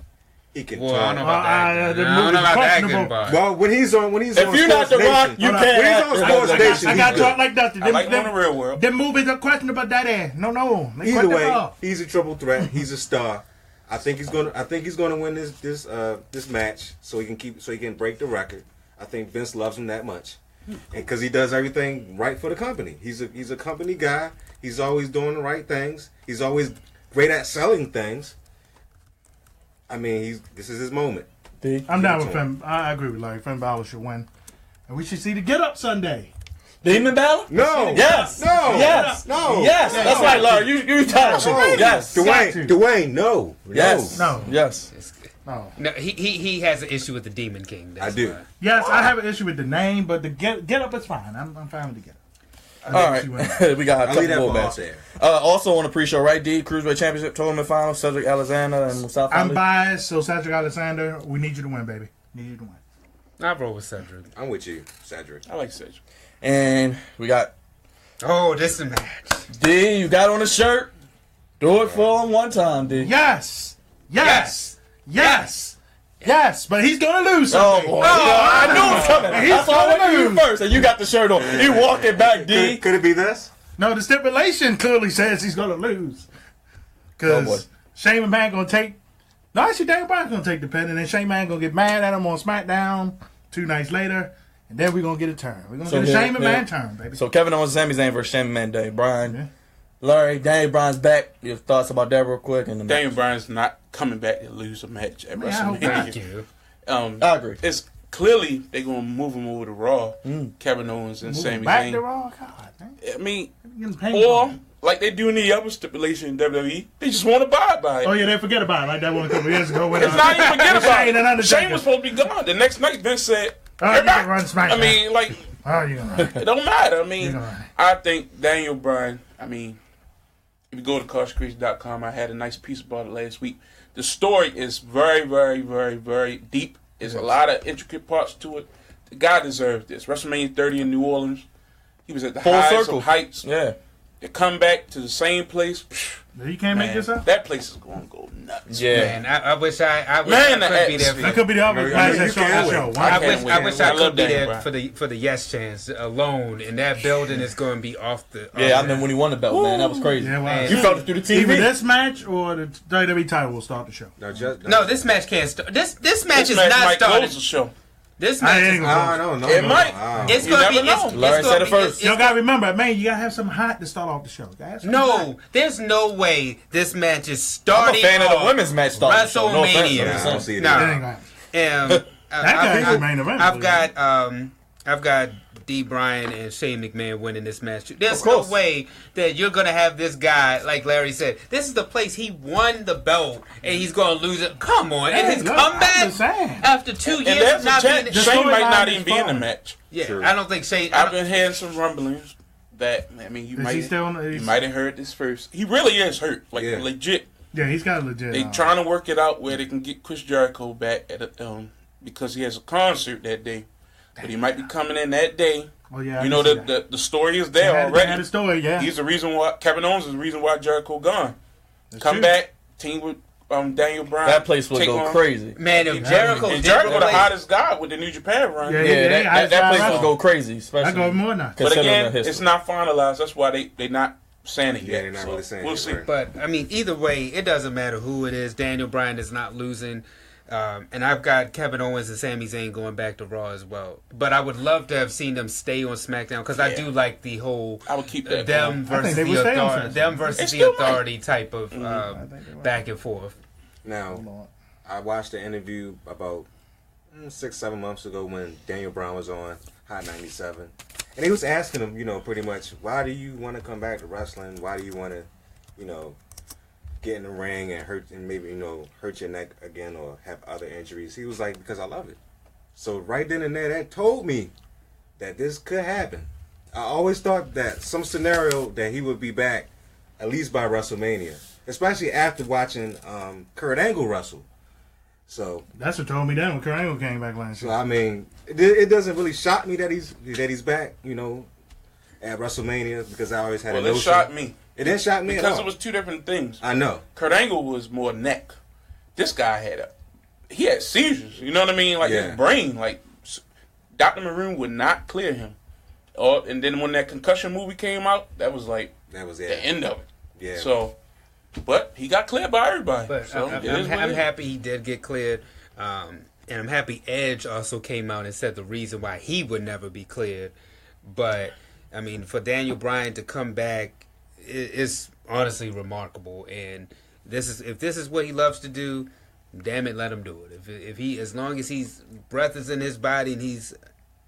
He can Well, I don't talk. know about that. I don't know about that good part. Well, when he's on if you're not the Rock, you can't. When he's on Sports Nation, I got to talk like Dusty. I like him in the real world. Them movies are questionable about that ass. No. Either way, he's a triple threat. He's a star. I think he's gonna win this match so he can break the record. I think Vince loves him that much, and because he does everything right for the company. He's a company guy. He's always doing the right things. He's always great at selling things. I mean, this is his moment. I'm down with Finn. I agree with Larry. Finn Balor should win, and we should see the Get Up Sunday. Demon Balor? No. Yes. No. Yes. No. Yes. That's right, Larry. You touch it. Yes. Dwayne. No. Yes. No. Yes. No. No, he has an issue with the Demon King. That's I do. why. Yes, I have an issue with the name, but the Get Up is fine. I'm fine with the Get Up. All right. We got a couple more match matches. Also on the pre-show, right, D? Cruiserweight Championship Tournament Final, Cedric Alexander and Mustafa Ali. I'm biased, so Cedric Alexander, we need you to win, baby. Need you to win. I roll with Cedric. I'm with you, Cedric. I like Cedric. And we got This is a match. D. You got on the shirt. Do it for him one time, D. Yes, but he's gonna lose. Oh Sunday. boy! I knew it was coming. That's why I went to you first, and you got the shirt on. You walked it back, D. Could it be this? No, the stipulation clearly says he's gonna lose. Because Shane McMahon gonna take. No, actually, Daniel Bryan's gonna take the pin, and then Shane McMahon gonna get mad at him on SmackDown 2 nights later, and then we're gonna get a turn. We're gonna get a Shane McMahon turn, baby. So Kevin Owens, Sami Zayn versus Shane McMahon Day. Brian, Larry, Daniel Bryan's back. Your thoughts about that real quick? And Daniel Bryan's not coming back to lose a match at WrestleMania. Thank you. I agree. It's clearly they're gonna move him over to Raw. Kevin Owens and Sami Back to Zayn. Raw, God, man. I mean, Or like they do in the other stipulation in WWE, they just want to abide by it. oh yeah, they forget about it like that one a couple years ago. When, It's not even forget about Shane and it. Undertaker. Shane was supposed to be gone. The next night, Vince said, Oh, "You're you back." can run SmackDown. I mean, like, Oh, you gonna run. it don't matter. I mean, You're gonna run. I think Daniel Bryan, if you go to CoachCrease.com, I had a nice piece about it last week. The story is very, very, very, very deep. There's a lot of intricate parts to it. The guy deserves this. WrestleMania 30 in New Orleans, he was at the Full highest circle. of heights. Yeah. To come back to the same place, You can't make this up. that place is going to go nuts. Yeah. Man, I wish I Man, could be there. That could be the other match that can't show. win. Show. I can't wish wait. I I love could be Daniel there for the Yes Chance alone, and that building is going to be off the. Yeah, I remember when he won the belt, man. That was crazy. Yeah, well, You felt it through the TV. Either this match or the WWE title will start the show. No, this match can't start. This match This is match not might started. close the show. This I match ain't is. gonna No. It might. It's You going to be. never know. Larry said it first. Y'all gotta remember, man. You gotta have something hot to start off the show. No, there's no way this match is I'm a starting. fan of the off women's match starting. the show. No offense, WrestleMania. I'm just saying. see Nah. That ain't gonna happen. Um, That guy's the main event. I've got I've got D. Bryan and Shane McMahon winning this match. There's no way that you're going to have this guy, like Larry said, this is the place he won the belt, and he's going to lose it. Come on. And his comeback after 2 years. And there's a chance Shane might not even be in the match. Yeah, true. I don't think Shane... I've been hearing some rumblings that, I mean, you might have heard this first. He really is hurt, like legit. Yeah, he's got legit. They trying to work it out where they can get Chris Jericho back at because he has a concert that day. But he might be coming in that day. Oh yeah, you know the story is there already. Had a story, yeah. He's the reason why Kevin Owens is the reason why Jericho gone. Come back, team with Daniel Bryan. That place would go crazy. Man, if Jericho the hottest guy with the New Japan run. Yeah, that place would go crazy. Especially I go more now. But again, it's not finalized. That's why they not saying it yet. They're not really saying we'll it. See. Right. But I mean, either way, it doesn't matter who it is. Daniel Bryan is not losing. And I've got Kevin Owens and Sami Zayn going back to Raw as well. But I would love to have seen them stay on SmackDown because I do like the whole I would keep that them versus the authority type of back and forth. Now, I watched the interview about 6-7 months ago when Daniel Bryan was on Hot 97. And he was asking him, pretty much, why do you want to come back to wrestling? Why do you want to, get in the ring and hurt and maybe hurt your neck again or have other injuries? He was like, because I love it. So right then and there, that told me that this could happen. I always thought that some scenario that he would be back at least by WrestleMania, especially after watching Kurt Angle wrestle. So that's what told me then when Kurt Angle came back last year. So I mean, it doesn't really shock me that he's back, at WrestleMania because I always had a notion. It shocked me. It didn't shock me because at all. It was two different things. I know. Kurt Angle was more neck. This guy had seizures. You know what I mean? Like his brain, like Dr. Maroon would not clear him. And then when that concussion movie came out, that was the end of it. Yeah. So, but he got cleared by everybody. But so I'm happy he did get cleared. And I'm happy Edge also came out and said the reason why he would never be cleared. But I mean, for Daniel Bryan to come back is honestly remarkable. And if this is what he loves to do, damn it, let him do it. If he, as long as his breath is in his body and he's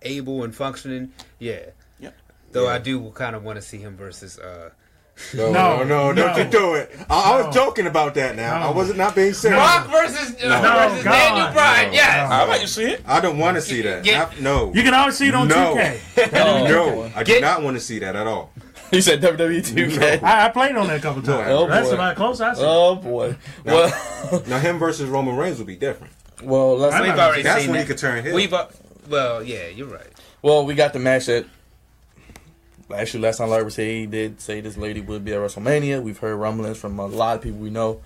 able and functioning, yeah. Yep. Though I do kind of want to see him versus. No, don't you do it. I was joking about that now. I was not being serious. Rock versus Daniel Bryan, yes. I'd like to see it. I don't want to see that. No. You can always see it on 2K. No, I do not want to see that at all. You said WWE 2K. I played on that a couple times. Oh, that's boy. about close I see. Oh boy. Now him versus Roman Reigns would be different. Well, we've already that's seen when that. he could turn heel. Well, yeah, you're right. Well, we got the match that. Actually, last time Larry said he did say this lady would be at WrestleMania. We've heard rumblings from a lot of people we know.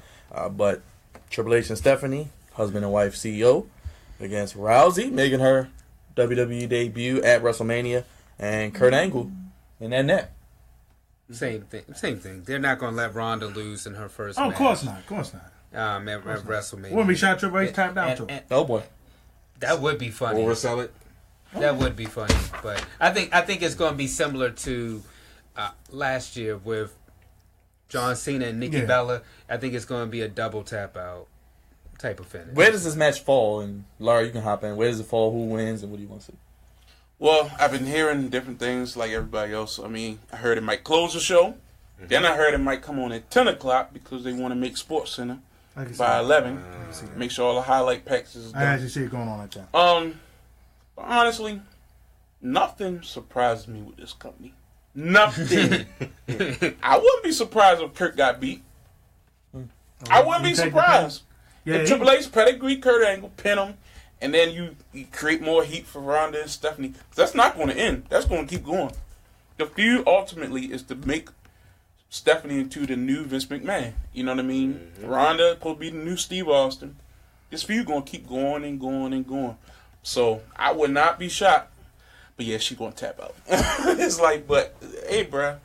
But Triple H and Stephanie, husband and wife CEO, against Rousey, making her WWE debut at WrestleMania, and Kurt Angle in that net. Same thing. They're not going to let Ronda lose in her first match. Of course not. At WrestleMania. Wouldn't be shot Triple H tapped out to. Oh boy. That would be funny. Oversell it. That would be funny, but I think it's going to be similar to last year with John Cena and Nikki Bella. I think it's going to be a double tap out type of finish. Where does this match fall? And Laura, you can hop in. Where does it fall? Who wins? And what do you want to see? Well, I've been hearing different things like everybody else. I mean, I heard it might close the show. Mm-hmm. Then I heard it might come on at 10 o'clock because they want to make Sports Center by 11. Make sure all the highlight packs is done. I actually see it going on at 10. Honestly, nothing surprises me with this company. Nothing. I wouldn't be surprised if Kurt got beat. I wouldn't be surprised. If Triple H pedigree Kurt Angle, pin him, and then you create more heat for Ronda and Stephanie. That's not going to end. That's going to keep going. The feud ultimately is to make Stephanie into the new Vince McMahon. You know what I mean? Mm-hmm. Ronda could be the new Steve Austin. This feud going to keep going and going and going. So I would not be shocked. But yeah, she gonna tap out. It's like, but hey, bruh.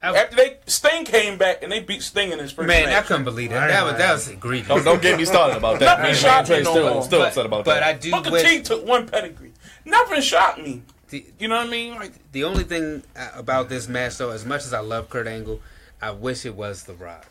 After Sting came back and they beat Sting in his first match. Man, I couldn't believe that. That was egregious. Don't get me started about that. Nothing shocked me no more. Still upset about that. But I do Booker T took one pedigree. Nothing shocked me. You know what I mean? Like the only thing about this match, though, as much as I love Kurt Angle, I wish it was The Rock.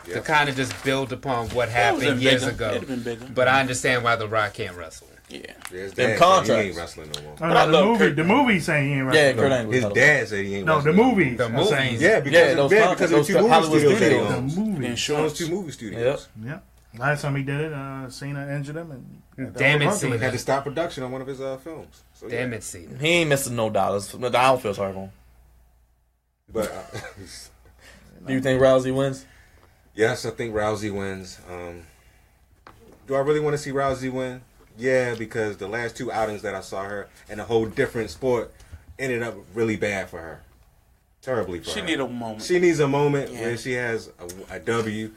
Yep. To kind of just build upon what happened years ago. Been bigger. But I understand why The Rock can't wrestle. Yeah, his Them dad said he contracts. ain't wrestling no more. Oh, I no, love Kurt the movie saying he ain't Yeah, wrestling. Kurt Angle. His dad said he ain't No, the wrestling. movies. The are movies. saying- Yeah, because those of contracts, the two movie Hollywood studios. that he studios. The owns. movies. Insurance. Those two movie studios. Yeah. Last time he did it, Cena injured him, and Damn it, Hercules. Cena. Had to stop production on one of his films. So, yeah. Damn it, Cena. He ain't missing no dollars. I don't feel sorry for him. But Do you think Rousey wins? yes, I think Rousey wins. Do I really want to see Rousey win? Yeah, because the last two outings that I saw her in a whole different sport ended up really bad for her. Terribly for her. She need a moment. She needs a moment Yeah. where she has a W,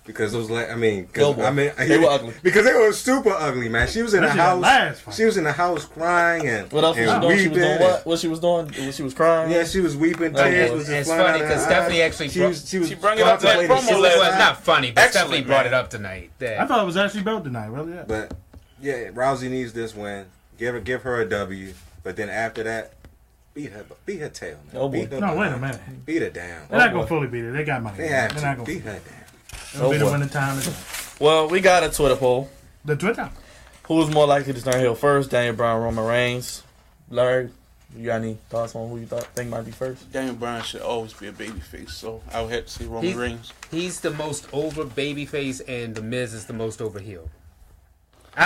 because those, they were ugly. because they were super ugly, man. She was in the Especially that house. last fight. She was in the house crying and What else was she and doing? She was doing weeping. what? What she was doing? She was crying. Yeah, she was weeping. Oh, Tears boy. was just It's flying funny out of because her Stephanie eyes. actually She brought it up in that contemplating promo suicide. Well, it's not funny, but Excellent, Stephanie brought man. it up tonight. I thought it was actually built tonight. Really? Yeah. But yeah, Rousey needs this win. Give her a W. But then after that, beat her tail, man. Oh, boy. Beat her No, down. wait a minute. Beat her down. They're not boy. gonna fully beat it. They got money. They They're have not to gonna. beat her down. It'll be boy. the winning time. Well, we got a Twitter poll. The Twitter. Who's more likely to turn heel first? Daniel Bryan, Roman Reigns. Larry, you got any thoughts on who you think might be first? Daniel Bryan should always be a babyface, so I would have to say Roman He's- Reigns. He's the most over babyface, and The Miz is the most over heel.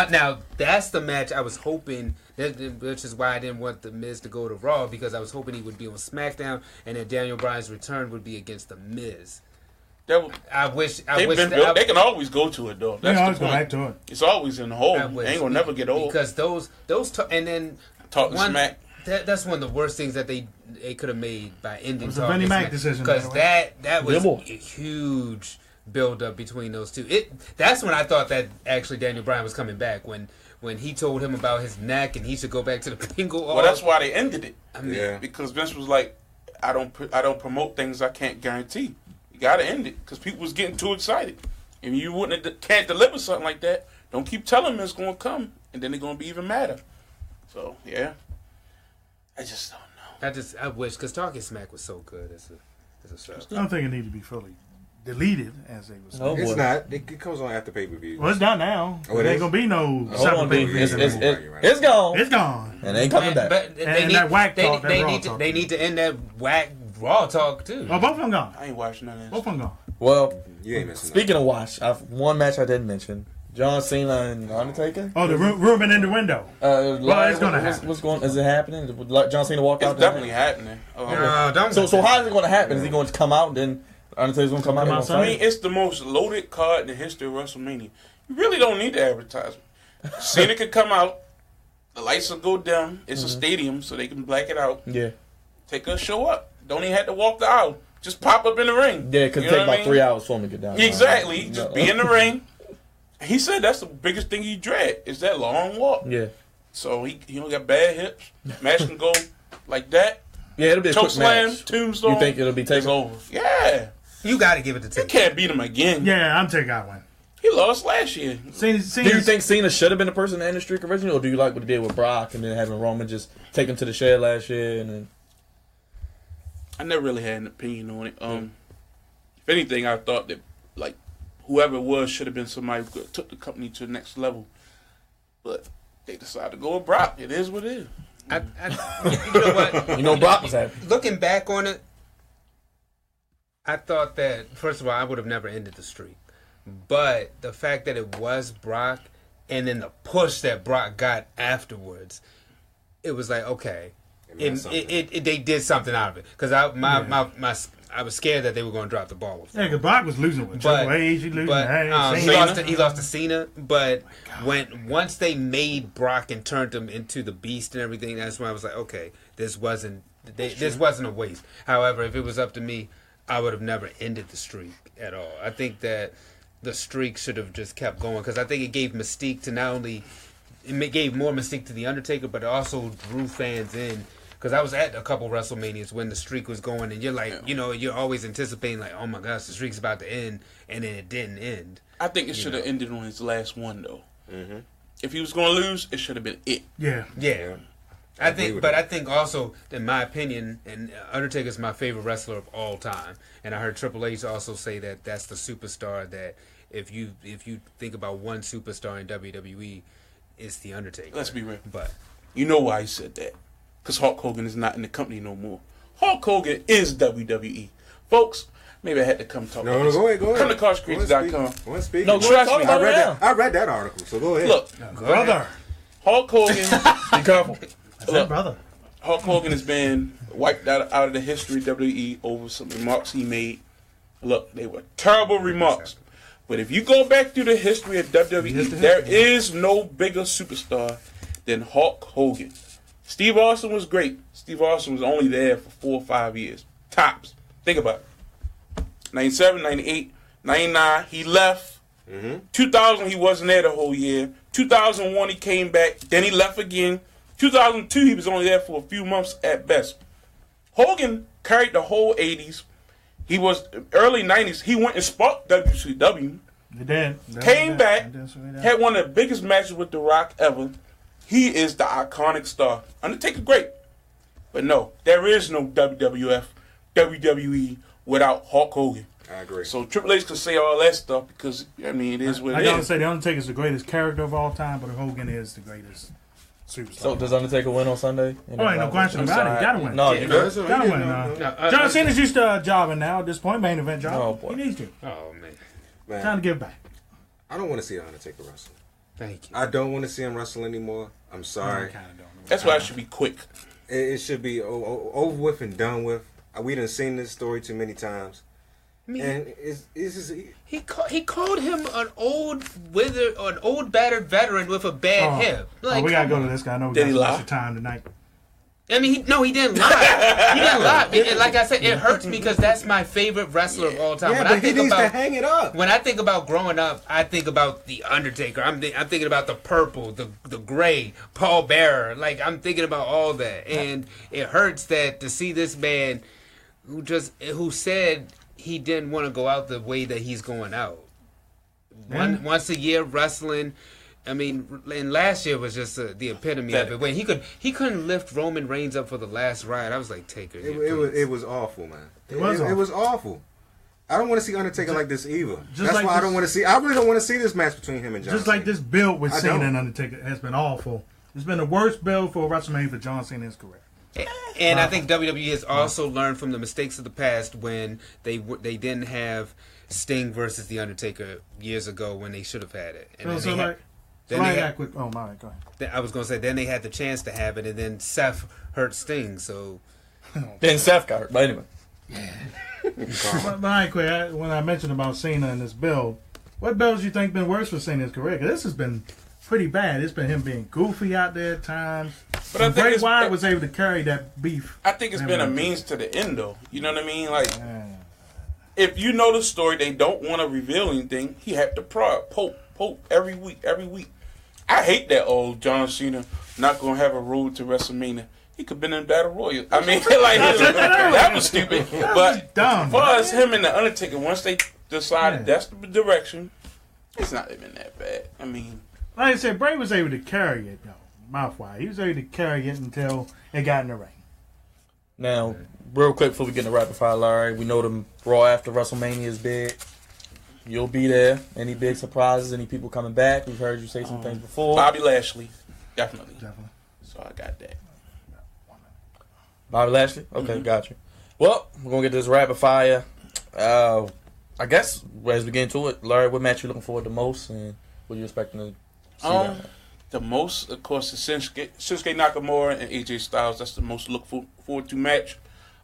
Now, that's the match I was hoping, which is why I didn't want The Miz to go to Raw, because I was hoping he would be on SmackDown, and then Daniel Bryan's return would be against The Miz. That would, I wish they can always go to it though. They That's always the go point. back to it. It's always in the hole. I They wish. ain't gonna never get old. because and then Talking one- smack. That's one of the worst things that they could have made by ending. It was a Vinnie Mac decision, because by the way. that was Dribble. a huge build up between those two. That's when I thought that actually Daniel Bryan was coming back when he told him about his neck and he should go back to the Bengal. Well, that's why they ended it. I mean, Yeah. Because Vince was like, I don't promote things I can't guarantee. You gotta end it because people was getting too excited. If you can't deliver something like that, don't keep telling them it's gonna come, and then they're gonna be even madder. So yeah, I just don't know. I wish because Talking Smack was so good as a show. I don't think it needs to be fully deleted, as they was saying. Oh, It's boy. not. It comes on after pay-per-view. Well, it's done now. Oh, it There ain't is? gonna be no Hold separate on, B. pay-per-views It's anymore. it's gone. It's gone. And they ain't coming back. But they And need that whack they, talk, that they raw need to talk. they need to end that whack raw talk too. Oh, both of them gone. I ain't watching none of Both this. of them gone. Well, You ain't missing speaking of watch, one match I didn't mention: John Cena and Undertaker. Oh, the room in the window. Larry, it's gonna what's- happen. What's going? Is it happening? Did John Cena walk out? It's there? definitely happening. Don't. So how is it going to happen? Is he going to come out and then Undertaker's going to come out? Come and out gonna I Sunday? mean, it's the most loaded card in the history of WrestleMania. You really don't need the advertisement. Cena could come out, the lights will go dim. It's a stadium, so they can black it out. Yeah, Take a show up. Don't even have to walk the aisle. Just pop up in the ring. yeah. It could You take know what about I 3 mean? hours for him to get down. Exactly. No. Just be in the ring. He said that's the biggest thing he dread is that long walk. Yeah, So he don't got bad hips. Match can go like that. yeah. It'll be a Choke quick slam, match. tombstone. You think it'll be It's taken? over. Yeah. You got to give it to You Taker. can't beat him again. Yeah, I'm taking that one. He lost last year. Do you think Cena should have been the person to end the streak originally, or do you like what he did with Brock and then having Roman just take him to the shed last year and then? I never really had an opinion on it. If anything, I thought that like whoever it was should have been somebody who took the company to the next level. But they decided to go with Brock. It is what it is. You know what? You know Brock was happy. Looking back on it, I thought that first of all I would have never ended the streak, but the fact that it was Brock and then the push that Brock got afterwards, it was like okay, meant something. they did something out of it because I was scared that they were going to drop the ball with Yeah, because Brock was losing with Triple H. He losing. he lost to Cena. But once they made Brock and turned him into the Beast and everything, that's when I was like, okay, this wasn't a waste. However, if it was up to me, I would have never ended the streak at all. I think that the streak should have just kept going because I think it gave mystique to not only it gave more mystique to the Undertaker, but it also drew fans in. Because I was at a couple WrestleManias when the streak was going, and you're like, you're always anticipating, like, oh my gosh, the streak's about to end, and then it didn't end. I think it should have ended on his last one though. Mm-hmm. If he was going to lose, it should have been it. Yeah. I think also, in my opinion, and Undertaker's my favorite wrestler of all time, and I heard Triple H also say that that's the superstar that if you think about one superstar in WWE, it's the Undertaker. Let's be real. But you know why he said that? Because Hulk Hogan is not in the company no more. Hulk Hogan is WWE. Folks, maybe I had to come talk about this. Go ahead. Come to CardsCreative.com. No, trust me. I read that article, so go ahead. Look, Brother. Hulk Hogan. Be careful. I said brother. Hulk Hogan has been wiped out of the history of WWE over some remarks he made. Look, they were terrible remarks. But if you go back through the history of WWE, there is no bigger superstar than Hulk Hogan. Steve Austin was great. Steve Austin was only there for 4 or 5 years. Tops. Think about it. 97, 98, 99, he left. 2000, he wasn't there the whole year. 2001, he came back. Then he left again. 2002, he was only there for a few months at best. Hogan carried the whole 80s. He was early 90s. He went and sparked WCW. He did. Came back. Had one of the biggest matches with The Rock ever. He is the iconic star. Undertaker, great. But no, there is no WWF, WWE without Hulk Hogan. I agree. So Triple H can say all that stuff because, I mean, it is what it I gotta is. say, The Undertaker is the greatest character of all time, but Hogan is the greatest superstar. So does Undertaker win on Sunday? Oh, ain't no question about it. He gotta win. No, you good? Gotta win. John Cena's used to jobbing now at this point, main event job. Oh, boy. He needs to. oh man, Time to give back. I don't want to see Undertaker wrestle. thank you. I don't want to see him wrestle anymore. I'm sorry. I kinda don't know. That's why it should be quick. It should be over with and done with. We done seen this story too many times. I mean, And it's just, he called him an old battered veteran with a bad hip. Like, we gotta go to this guy. I know we Did he got lie? some time tonight. I mean, he didn't lie. He didn't lie. And like I said, it hurts me because that's my favorite wrestler of all time. yeah, but he needs to hang it up. When I think about growing up, I think about the Undertaker. I'm thinking about the purple, the gray, Paul Bearer. Like I'm thinking about all that, and it hurts that to see this man who said he didn't want to go out the way that he's going out. Once a year wrestling. I mean, and last year was just the epitome of it. When he couldn't lift Roman Reigns up for the last ride, I was like, Taker. It was awful, man. It was was awful. I don't want to see Undertaker like this either. Just That's like why I don't want to see. I really don't want to see this match between him and John Just Cena. like this build with I Cena don't. and Undertaker has been awful. It's been the worst build for WrestleMania for John Cena in his career. And I think WWE has also learned from the mistakes of the past when they didn't have Sting versus The Undertaker years ago when they should have had it. And I was going to say, then they had the chance to have it, and then Seth hurt Sting, so... Then Seth got hurt, but anyway. But I ain't quick. When I mentioned about Cena and this build, what builds you think been worse for Cena in his career? 'Cause this has been pretty bad. It's been him being goofy out there at times. But I think Bray Wyatt was able to carry that beef. I think it's been a means to the end, though. You know what I mean? Like, if you know the story, they don't want to reveal anything. He had to poke every week. I hate that old John Cena not going to have a road to WrestleMania. He could have been in Battle Royal. I mean, like, that was stupid. But dumb. For us, him and the Undertaker, once they decided that's the direction, it's not even that bad. I mean, like I said, Bray was able to carry it, though. Mouth-wise. He was able to carry it until it got in the ring. Now, real quick before we get in the rapid fire, Larry, we know the Raw after WrestleMania is big. You'll be there. Any big surprises? Any people coming back? We've heard you say some things before. Bobby Lashley, definitely. So I got that. Bobby Lashley? Okay, gotcha. Well, we're going to get this rapid fire. I guess, as we get into it, Larry, what match you looking forward to most, and what you expecting to see? The most, of course, is Shinsuke Nakamura and AJ Styles. That's the most look forward to match.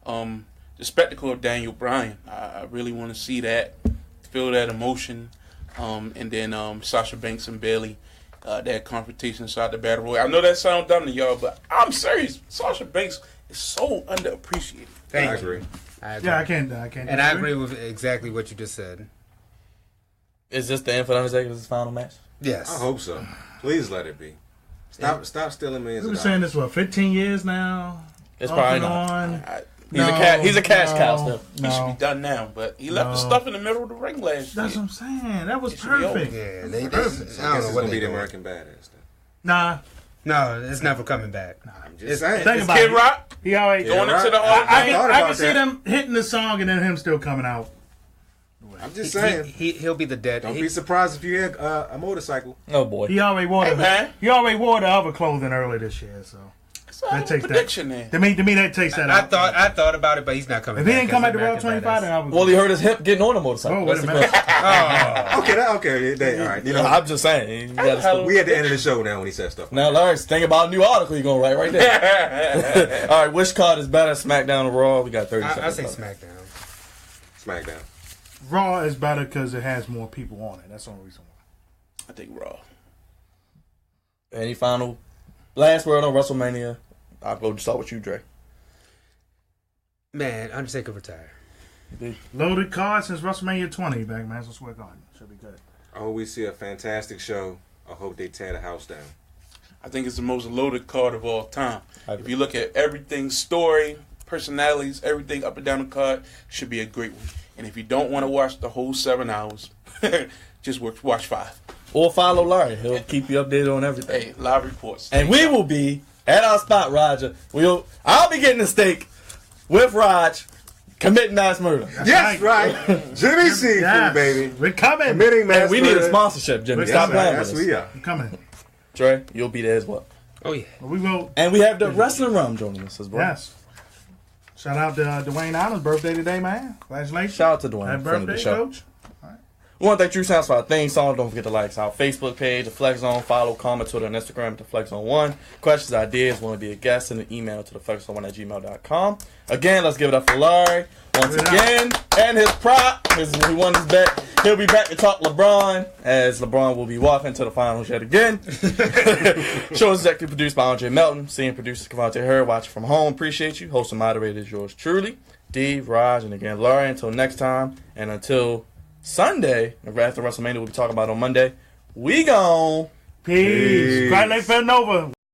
The spectacle of Daniel Bryan. I really want to see that, feel that emotion. And then Sasha Banks and Bayley, that confrontation inside the Battle Royal. I know that sounds dumb to y'all, but I'm serious. Sasha Banks is so underappreciated. I agree. Yeah, I can't. And I agree with exactly what you just said. Is this the end for the Undertaker? This is his final match? Yes. I hope so. Please let it be. Stop stealing millions We've of been dollars. saying this, 15 years now? It's Off probably and not. on. He's a cash cow still. He should be done now, but he left the stuff in the middle of the ring last year. That's what I'm saying. That was It should be over. perfect. Yeah, they I guess it's going to be the American Badass then. Nah. No, it's never coming back. I'm just saying. Think Is about Kid it. Rock He always going Rock. into the Hall of I Fame? can about see that. them hitting the song and then him still coming out. I'm just saying. He'll be the dead. Don't be surprised if you hear a motorcycle. Oh boy. He already wore man. He already wore the other clothing early this year, so That takes prediction there. To me, that takes that out. I thought about it, but he's not coming. If he didn't come at the Raw 25, then I would. Well, he hurt his hip getting on the motorcycle. Oh, wait a minute. Okay. All right. You know, I'm just saying. we at the end of the show now when he says stuff. Now, Larry, think about a new article you're going to write right there. All right, which card is better, SmackDown or Raw? We got 30 seconds. I say left. SmackDown. Raw is better because it has more people on it. That's the only reason why. I think Raw. Any final last word on WrestleMania? I'll go start with you, Dre. Man, Undertaker retire. Loaded card since WrestleMania 20 back, Madison Square Garden. Should be good. I hope we see a fantastic show. I hope they tear the house down. I think it's the most loaded card of all time. If you look at everything, story, personalities, everything up and down the card, should be a great one. And if you don't want to watch the whole 7 hours, just watch 5. Or follow Larry. He'll keep you updated on everything. Hey, live reports. And we will be at our spot, Roger. I'll be getting a steak with Raj committing mass murder. Yes, right. Jimmy Seafood, baby. We're coming. Committing mass We murder. need a sponsorship, Jimmy. Stop playing with us. We are. We're coming. Dre, you'll be there as well. Oh, yeah. We will. And we have the Wrestling Realm joining us as well. Yes. Shout out to Dwayne Allen's birthday today, man. Congratulations. Shout out to Dwayne. Happy friend of the birthday, show. Coach. We want to thank True Sounds for our theme song. Don't forget to like our Facebook page, the Flex Zone. Follow, comment, Twitter, and Instagram at the Flex Zone 1. Questions, ideas, want to be a guest, send an email to theflexzone1@gmail.com. Again, let's give it up for Larry once again. And his prop, he won his bet. He'll be back to talk LeBron, as LeBron will be walking to the finals yet again. Show is executive produced by Andre Melton. Senior producer Cavante Hurd. Watching from home. Appreciate you. Host and moderator is yours truly, D, Raj, and again Larry. Until next time, and until Sunday, after WrestleMania, we'll be talking about on Monday. We gone. Peace. Great Lake Villanova.